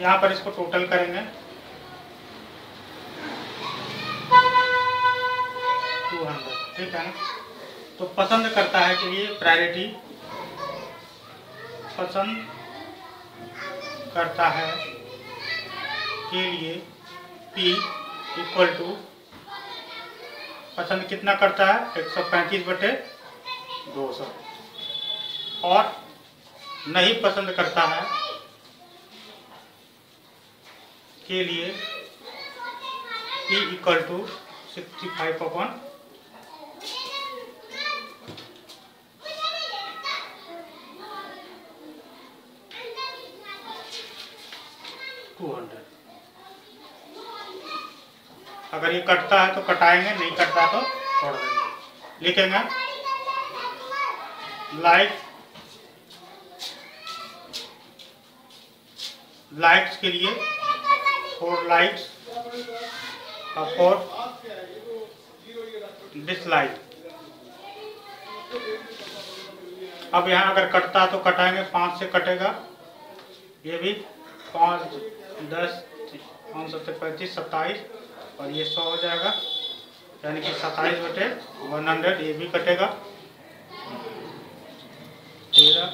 यहाँ पर इसको टोटल करेंगे 200, ठीक है ना। तो पसंद करता है के लिए प्रायोरिटी, पसंद करता है के लिए P इक्वल टू, पसंद कितना करता है 135/200 और नहीं पसंद करता है के लिए P इक्वल टू 65/200। अगर ये कटता है तो कटाएंगे, नहीं कटता तो छोड़ देंगे। लिखेंगे लाइक्स के लिए 4 लाइक्स और 4 डिसलाइक। अब यहाँ अगर कटता है तो कटाएंगे, 5 से कटेगा, ये भी 5, 10, 5 7 35, 27 और ये 100 हो जाएगा, यानी कि 27/100। ये भी कटेगा 13/100,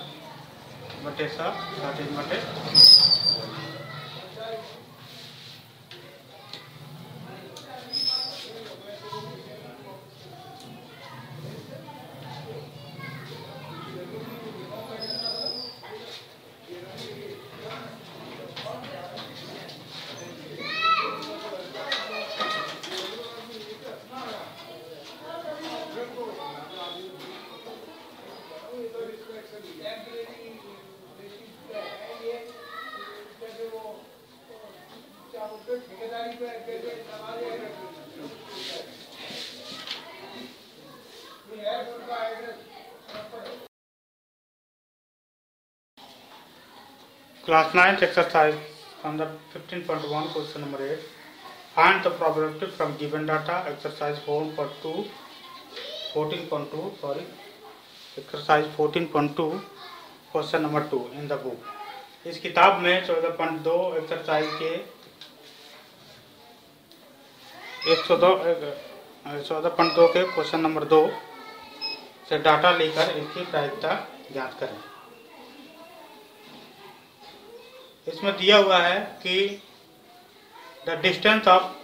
13/100। Class 9th exercise from the 15.1 question number 8. Find the probability from given data. Exercise 14.2 sorry, exercise 14.2 question number 2 in the book. इस किताब में 14.2 एक्सरसाइज के 14.2 के क्वेश्चन नंबर 2 से डाटा लेकर इसकी प्रायिकता ज्ञात करें। इसमें दिया हुआ है कि the distance of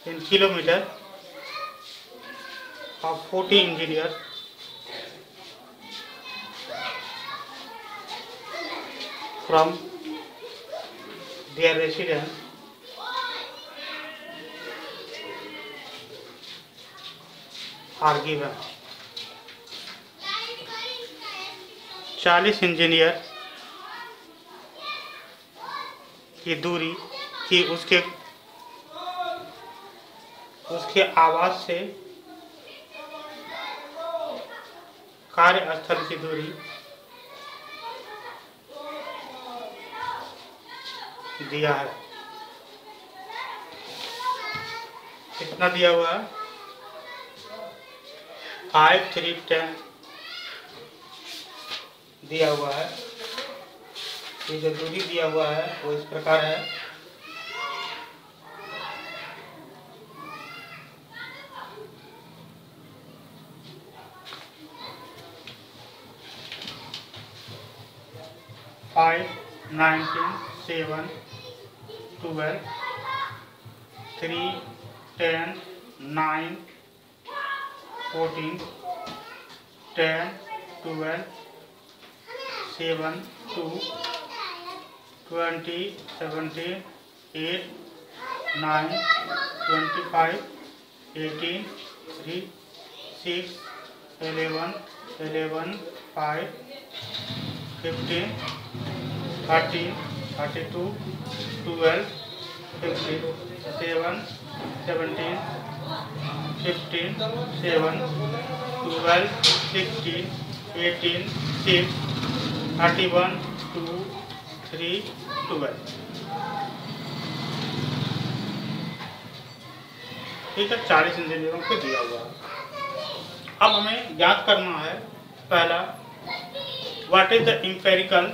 in kilometer of 40 engineers from their residence are given। 40 engineer की दूरी की उसके आवास से कार्यस्थल की दूरी दिया है। कितना दिया हुआ है? 5, 3, 10 दिया हुआ है। ये जो दूरी दिया हुआ है वो इस प्रकार है। Five, 19, 7, 12, 3, 10, 9, 14, 10, 12, 7, 2, 20, 17, 8, 9, 25, 18, 3, 6, 11, 5, 15, 13, 32, 12, 15, 7, 17, 15, 7, 12, 16, 18, 6, 31, 2, 3, 12। ठीक है, 40 इंजीनियरों को दिया हुआ है। अब हमें ज्ञात करना है पहला, what is the empirical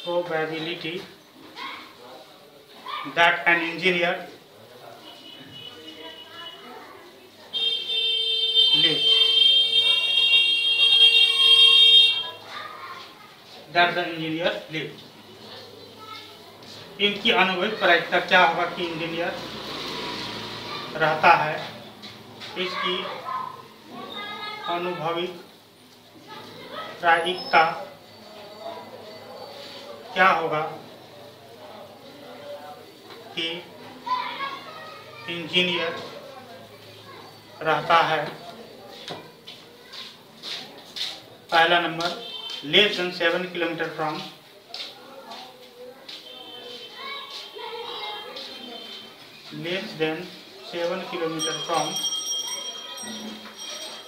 probability that an engineer lives, इनकी अनुभविक प्रायिकता क्या होगा कि इंजीनियर रहता है, इसकी अनुभविक प्रायिकता क्या होगा कि इंजीनियर रहता है। पहला number, less than 7 kilometre from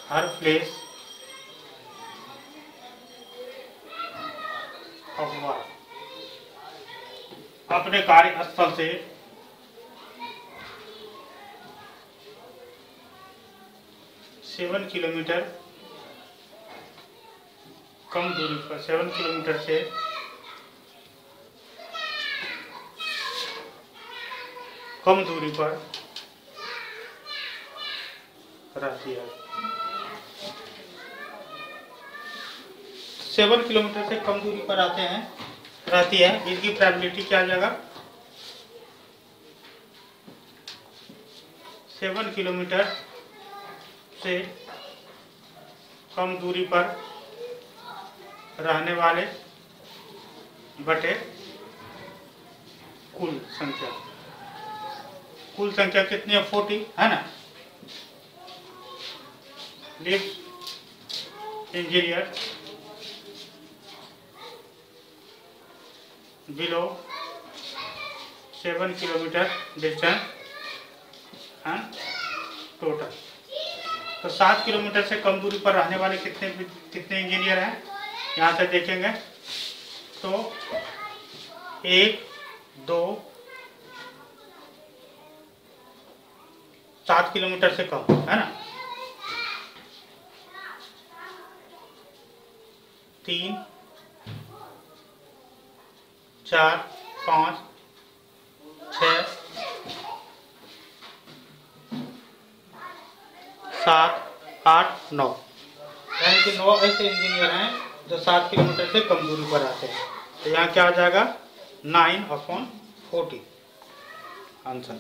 her place of work, अपने कार्यस्थल से 7 किलोमीटर कम दूरी पर, 7 किलोमीटर से कम दूरी पर रहती है। 7 किलोमीटर से कम दूरी पर रहती है, इसकी प्रोबेबिलिटी क्या आ जाएगा? 7 किलोमीटर से कम दूरी पर रहने वाले बटे कुल संख्या कितनी है? 40 है ना। Lives engineer below 7 kilometre distance and total. तो 7 किलोमीटर से कम दूरी पर रहने वाले कितने इंजीनियर हैं? यहाँ से देखेंगे तो 1 2 7 किलोमीटर से कम है ना, 3 4 5 6 7 8 9, यानी कि 9 ऐसे इंजीनियर हैं जो 7 किलोमीटर से कम दूरी पर आते हैं। तो यहाँ क्या आ जाएगा 9/40 आंसर।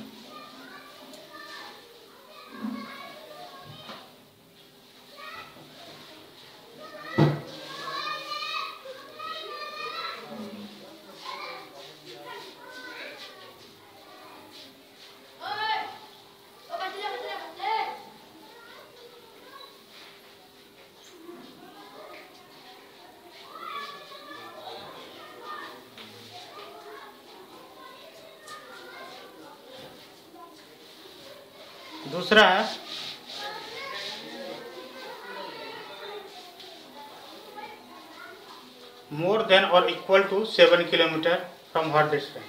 दूसरा है मोर देन और equal to 7 kilometre from her distance,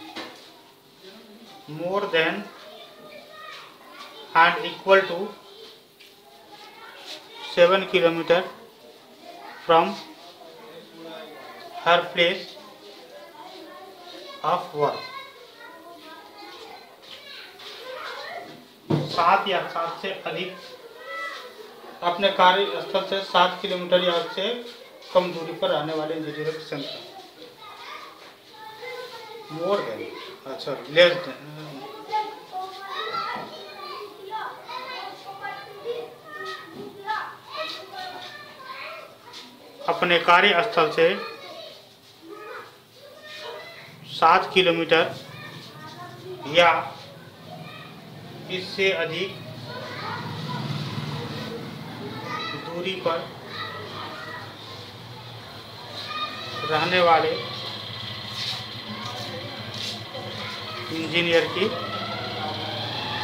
more than and equal to 7 kilometre from her place of work, 7 या 7 से अधिक अपने कार्यस्थल से 7 किलोमीटर या उससे कम दूरी पर रहने वाले इंजीनियरों की संख्या। मोर देन, अच्छा लेस देन, अपने कार्यस्थल से 7 किलोमीटर या इससे अधिक दूरी पर रहने वाले इंजीनियर की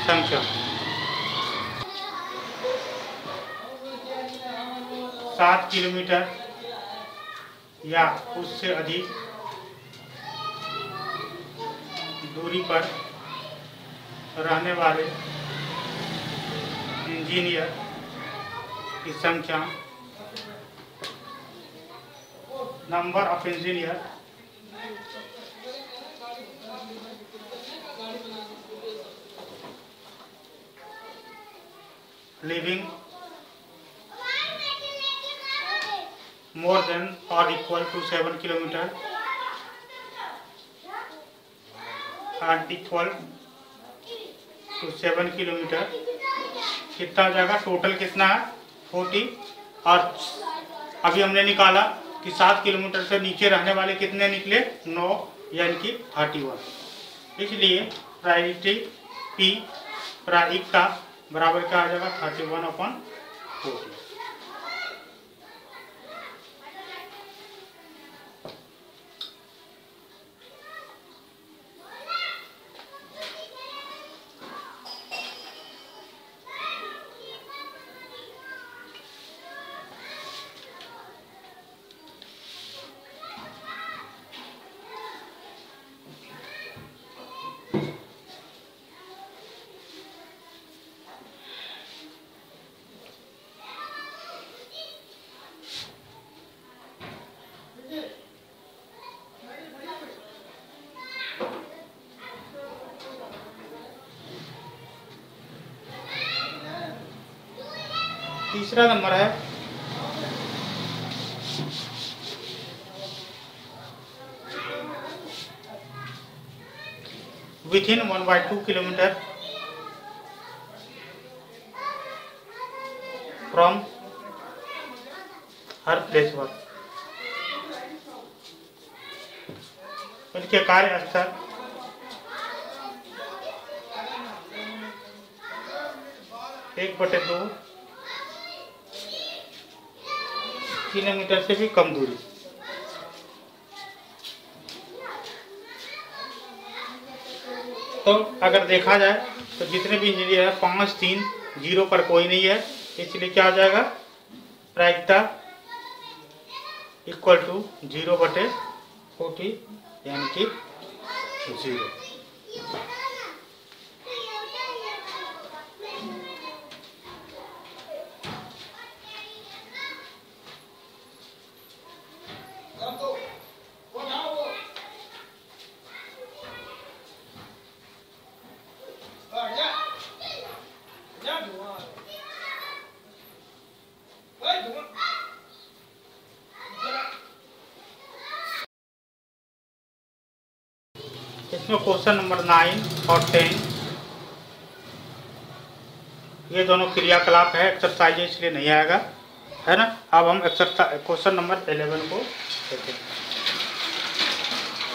संख्या। 7 किलोमीटर या उससे अधिक दूरी पर रहने वाले इंजीनियर की संख्या, number of engineer living more than or equal to 7 kilometer and equal to 7 kilometre, कितना हो जाएगा टोटल कितना है 40, और अभी हमने निकाला कि 7 किलोमीटर से नीचे रहने वाले कितने निकले 9, यानी कि 31। इसलिए प्रायोरिटी P प्रायिकता बराबर क्या आ जाएगा 31/40। तीसरा नंबर है within 1/2 kilometre from her place work, उनके कार्यस्थल 1/2 किलोमीटर से भी कम दूरी। तो अगर देखा जाए तो जितने भी इंजीनियर है 5 3 0 पर कोई नहीं है, इसलिए क्या हो जाएगा प्रायिकता इक्वल टू 0/7। 40 यानी कि 0। इसमें क्वेश्चन नंबर 9 और 10 ये दोनों क्रियाकलाप है, एक्सरसाइज इसलिए नहीं आएगा, है ना। अब हम एक्सरसाइज क्वेश्चन नंबर 11 को देखते हैं।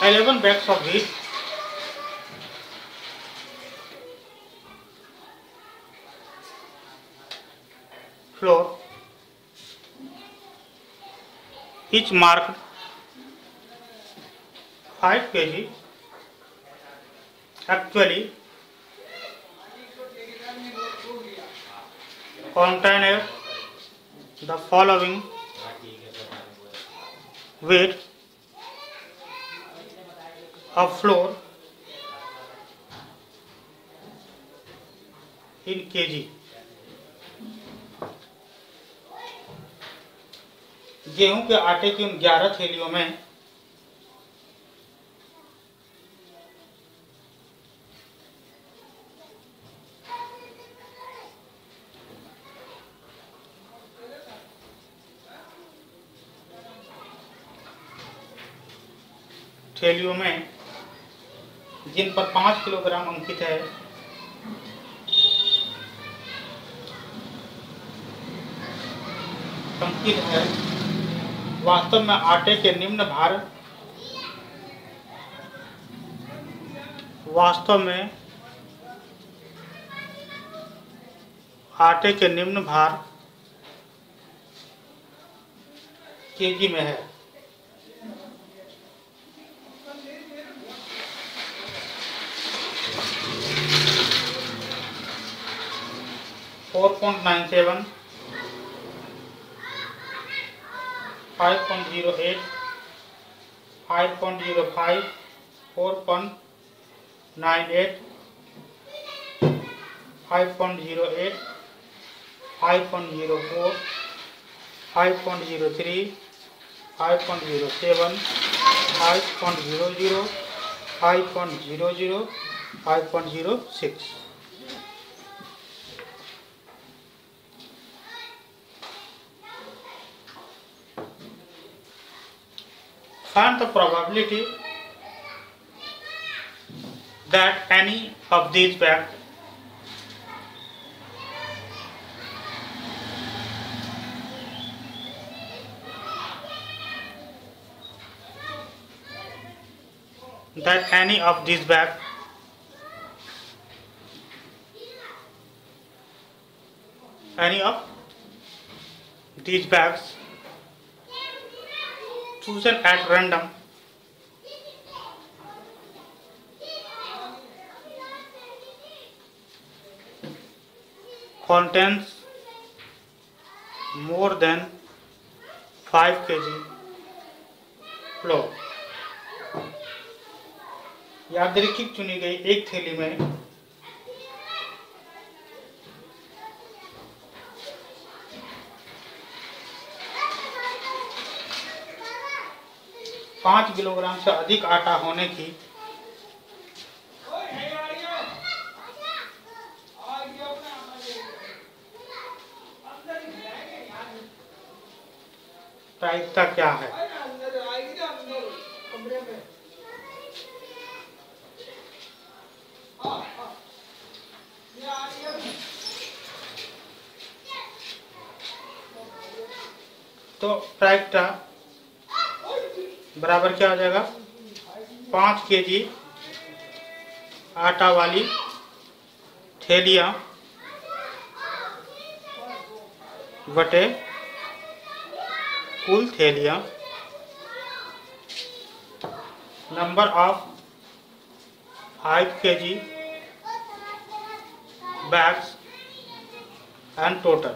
11 bags of wheat flour each marked 5 kg actually contain the following weight of flour in kg। गेहूं के आटे की उन 11 थैलियों में जिन पर 5 किलोग्राम अंकित है, वास्तव में आटे के निम्न भार केजी में है। 4.97, 5.08, 5.05, 4.98, 5.08, 5.04, 5.03, 5.07, 5.00, 5.00, 5.06। Find the probability that any of these bags chosen at random contains more than 5 kg flour। यादृच्छिक चुनी गई एक थैली में 5 किलोग्राम से अधिक आटा होने की प्रायिकता क्या है। तो प्रायिकता बराबर क्या हो जाएगा, 5 केजी आटा वाली थैलियाँ बटे कुल थैलियाँ, number of 5 kg bags and total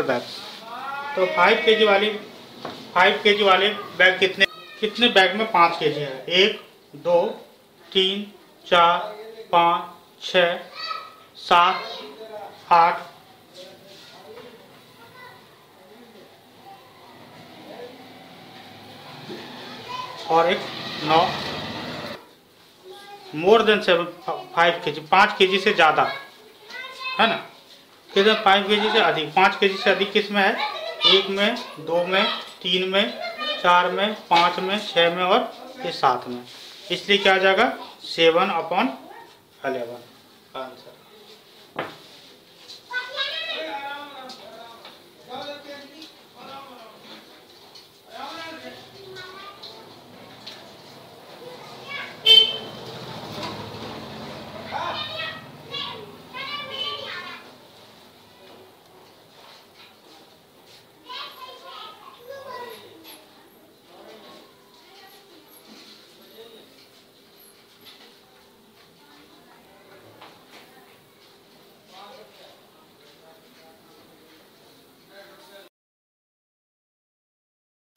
bags. तो 5 kg वाली 5 kg वाले बैग कितने बैग में 5 kg है? 1 2 3 4 5 6 7 8 और एक 9। मोर देन 5 kg, 5 kg से ज़्यादा है ना? किधर 5 kg से अधिक? 5 kg से अधिक किस में है? 1 में, 2 में, 3 में, 4 में, 5 में, 6 में और ये 7 में। इसलिए क्या आ जाएगा? 7/11 answer.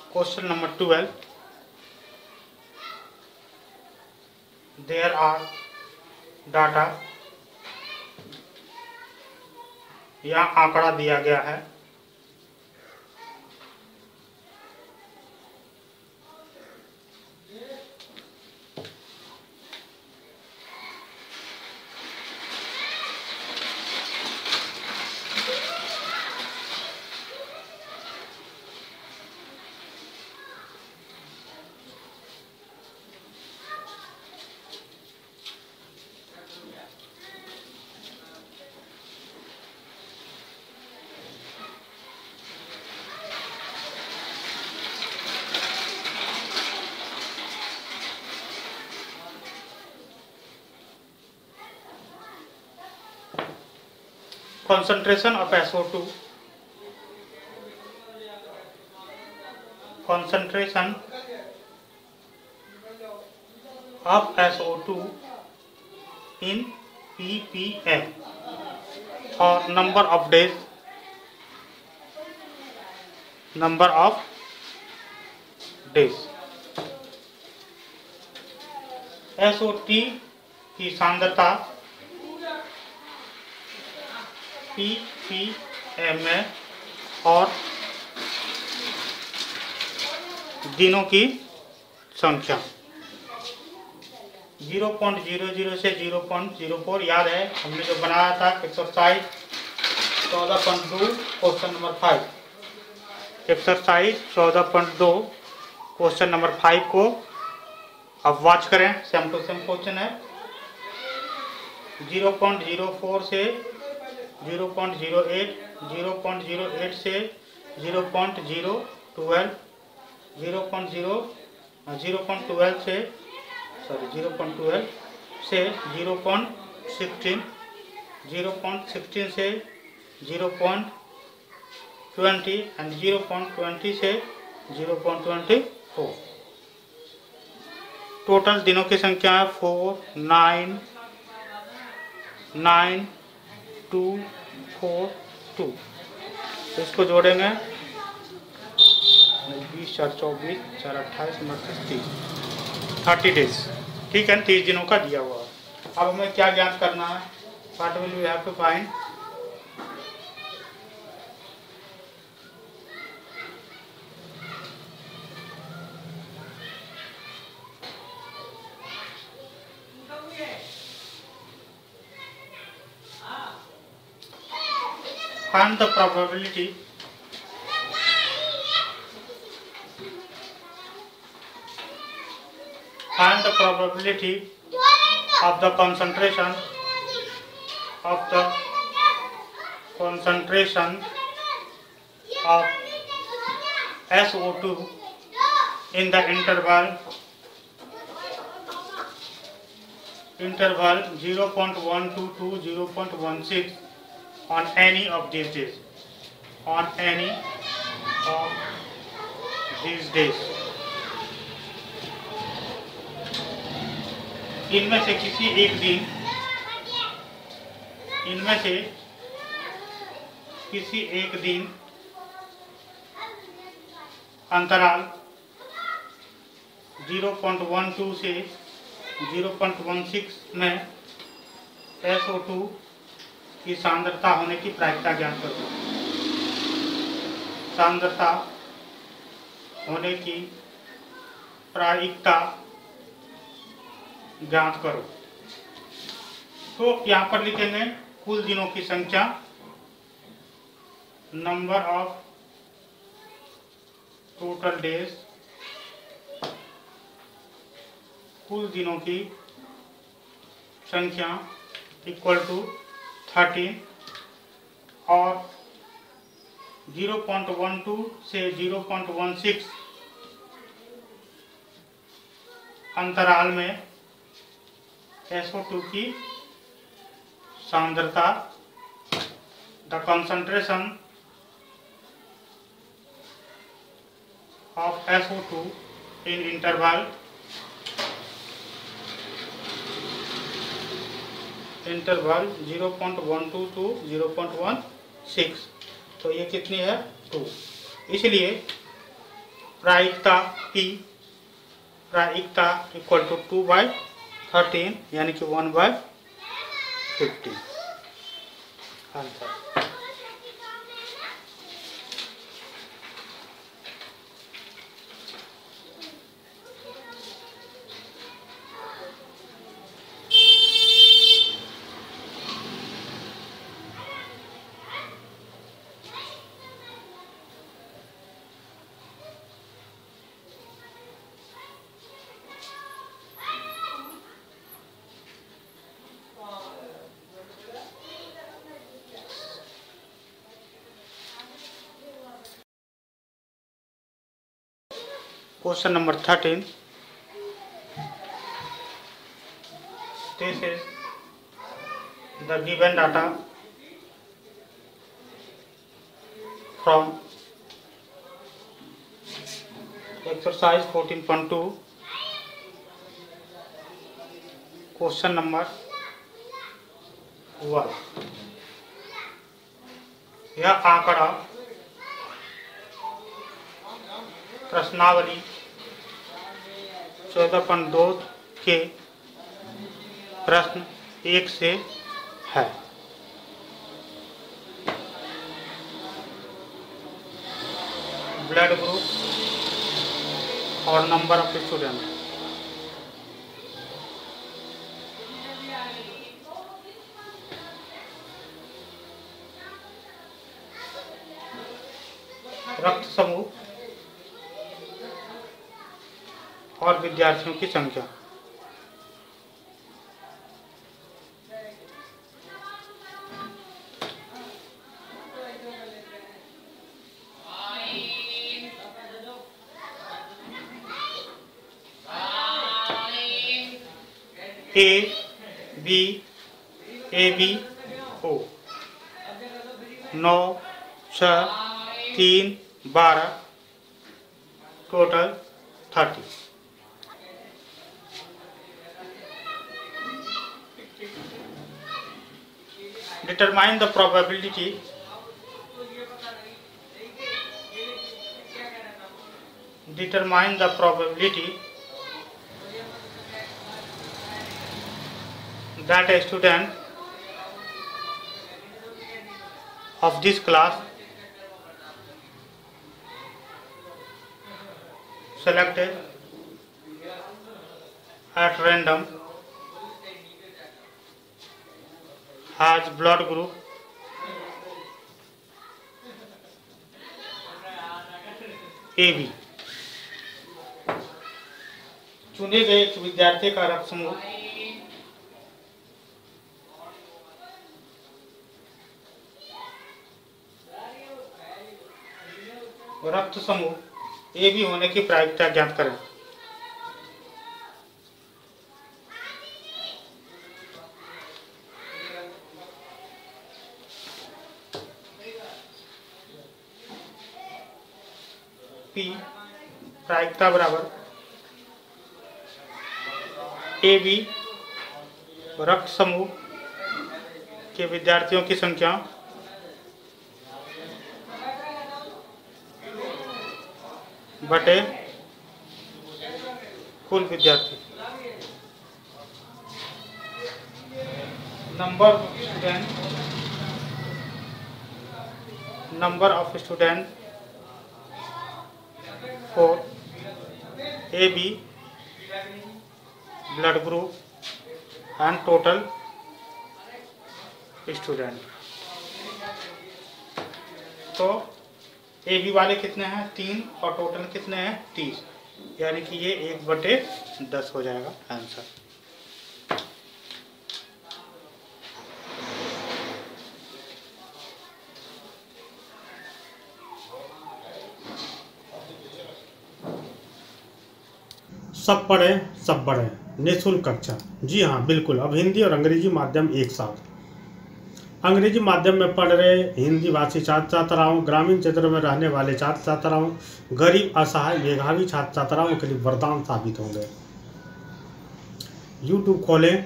Question number 12. There are data, यहाँ आंकड़ा दिया गया है। Concentration of SO2, concentration of SO2 in ppm or number of days, SO2 की सांद्रता ppm में और दिनों की संख्या 0.00 से 0.04। याद है हमने जो बनाया था exercise 14.2 question number 5, exercise 14.2 question number 5 को अब वॉच करें। सेम टू सेम क्वेश्चन है। 0.04 से 0.08, 0.08 से 0.012, 0.12 से 0.16, 0.16 से 0.20 and 0.20 से 0.24। टोटल दिनों की संख्या है 4 9 9 2 4 2। इसको जोड़ेंगे 20 4 24 4 28 29 30 डेज। ठीक है, 30 दिनों का दिया हुआ है। अब हमें क्या ज्ञात करना है? What will we have to find? Find the probability of the concentration of SO2 in the interval 0.1 to 0.16 on any of these days. इनमें से किसी एक दिन अंतराल 0.12 से 0.16 में SO2 की सांद्रता होने की प्रायिकता ज्ञात करो। सांद्रता होने की प्रायिकता ज्ञात करो। तो यहाँ पर लिखेंगे कुल दिनों की संख्या, नंबर ऑफ टोटल डेज, कुल दिनों की संख्या इक्वल टू 13 और 0.12 से 0.16 अंतराल में SO2 की सांद्रता, the concentration of SO2 in interval 0.12 to 0.16। तो ये कितनी है 2। इसलिए प्रायिकता की प्रायिकता इक्वल टू 2/13 यानी कि 1/50 answer. Question number 13. This is the given data from exercise 14.2. Question number 1. यह आंकड़ा प्रश्नावली 14.2 के प्रश्न 1 से है। ब्लड ग्रुप और नंबर ऑफ स्टूडेंट। रक्त समूह और विद्यार्थियों की संख्या। ABO 9, 6, 3, 12 total 30। Determine the probability that a student of this class selected at random has blood group AB। चुने गए एक विद्यार्थी का रक्त समूह AB होने की प्रायिकता ज्ञात करें। P प्रायिकता बराबर AB रक्त समूह के विद्यार्थियों की संख्या बटे कुल विद्यार्थी। Number of student for AB blood group and total student. तो AB वाले कितने हैं 3 और टोटल कितने हैं 30, यानी कि ये 1/10 हो जाएगा आंसर। सब पढ़ें सब बढ़ें निःशुल्क कक्षा। जी हाँ बिल्कुल, अब हिंदी और अंग्रेजी माध्यम एक साथ। अंग्रेजी माध्यम में पढ़ रहे हिंदी भाषी छात्र छात्राओं, ग्रामीण क्षेत्रों में रहने वाले छात्र छात्राओं, गरीब असहाय मेधावी छात्र छात्राओं के लिए वरदान साबित होंगे। यूट्यूब खोलें,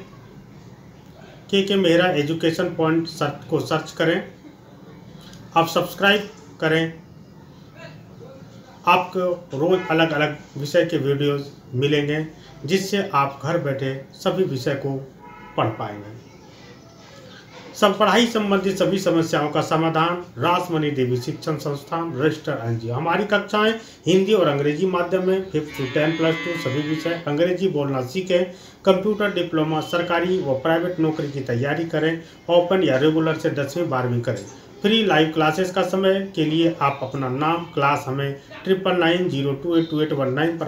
के मेहरा एजुकेशन पॉइंट को सर्च करें, आप सब्सक्राइब करें। आपको रोज़ अलग अलग विषय के वीडियोस मिलेंगे, जिससे आप घर बैठे सभी विषय को पढ़ पाएंगे। सब पढ़ाई संबंधित सभी समस्याओं का समाधान रासमणि देवी शिक्षण संस्थान रजिस्टर NGO। हमारी कक्षाएं हिंदी और अंग्रेजी माध्यम में 5th to 10+2 सभी विषय। अंग्रेजी बोलना सीखें, कंप्यूटर डिप्लोमा सरकारी व प्राइवेट नौकरी की तैयारी करें, ओपन या रेगुलर से 10वीं 12वीं करें। फ्री लाइव क्लासेस का समय के लिए आप अपना नाम, क्लास हमें 9990282819 पर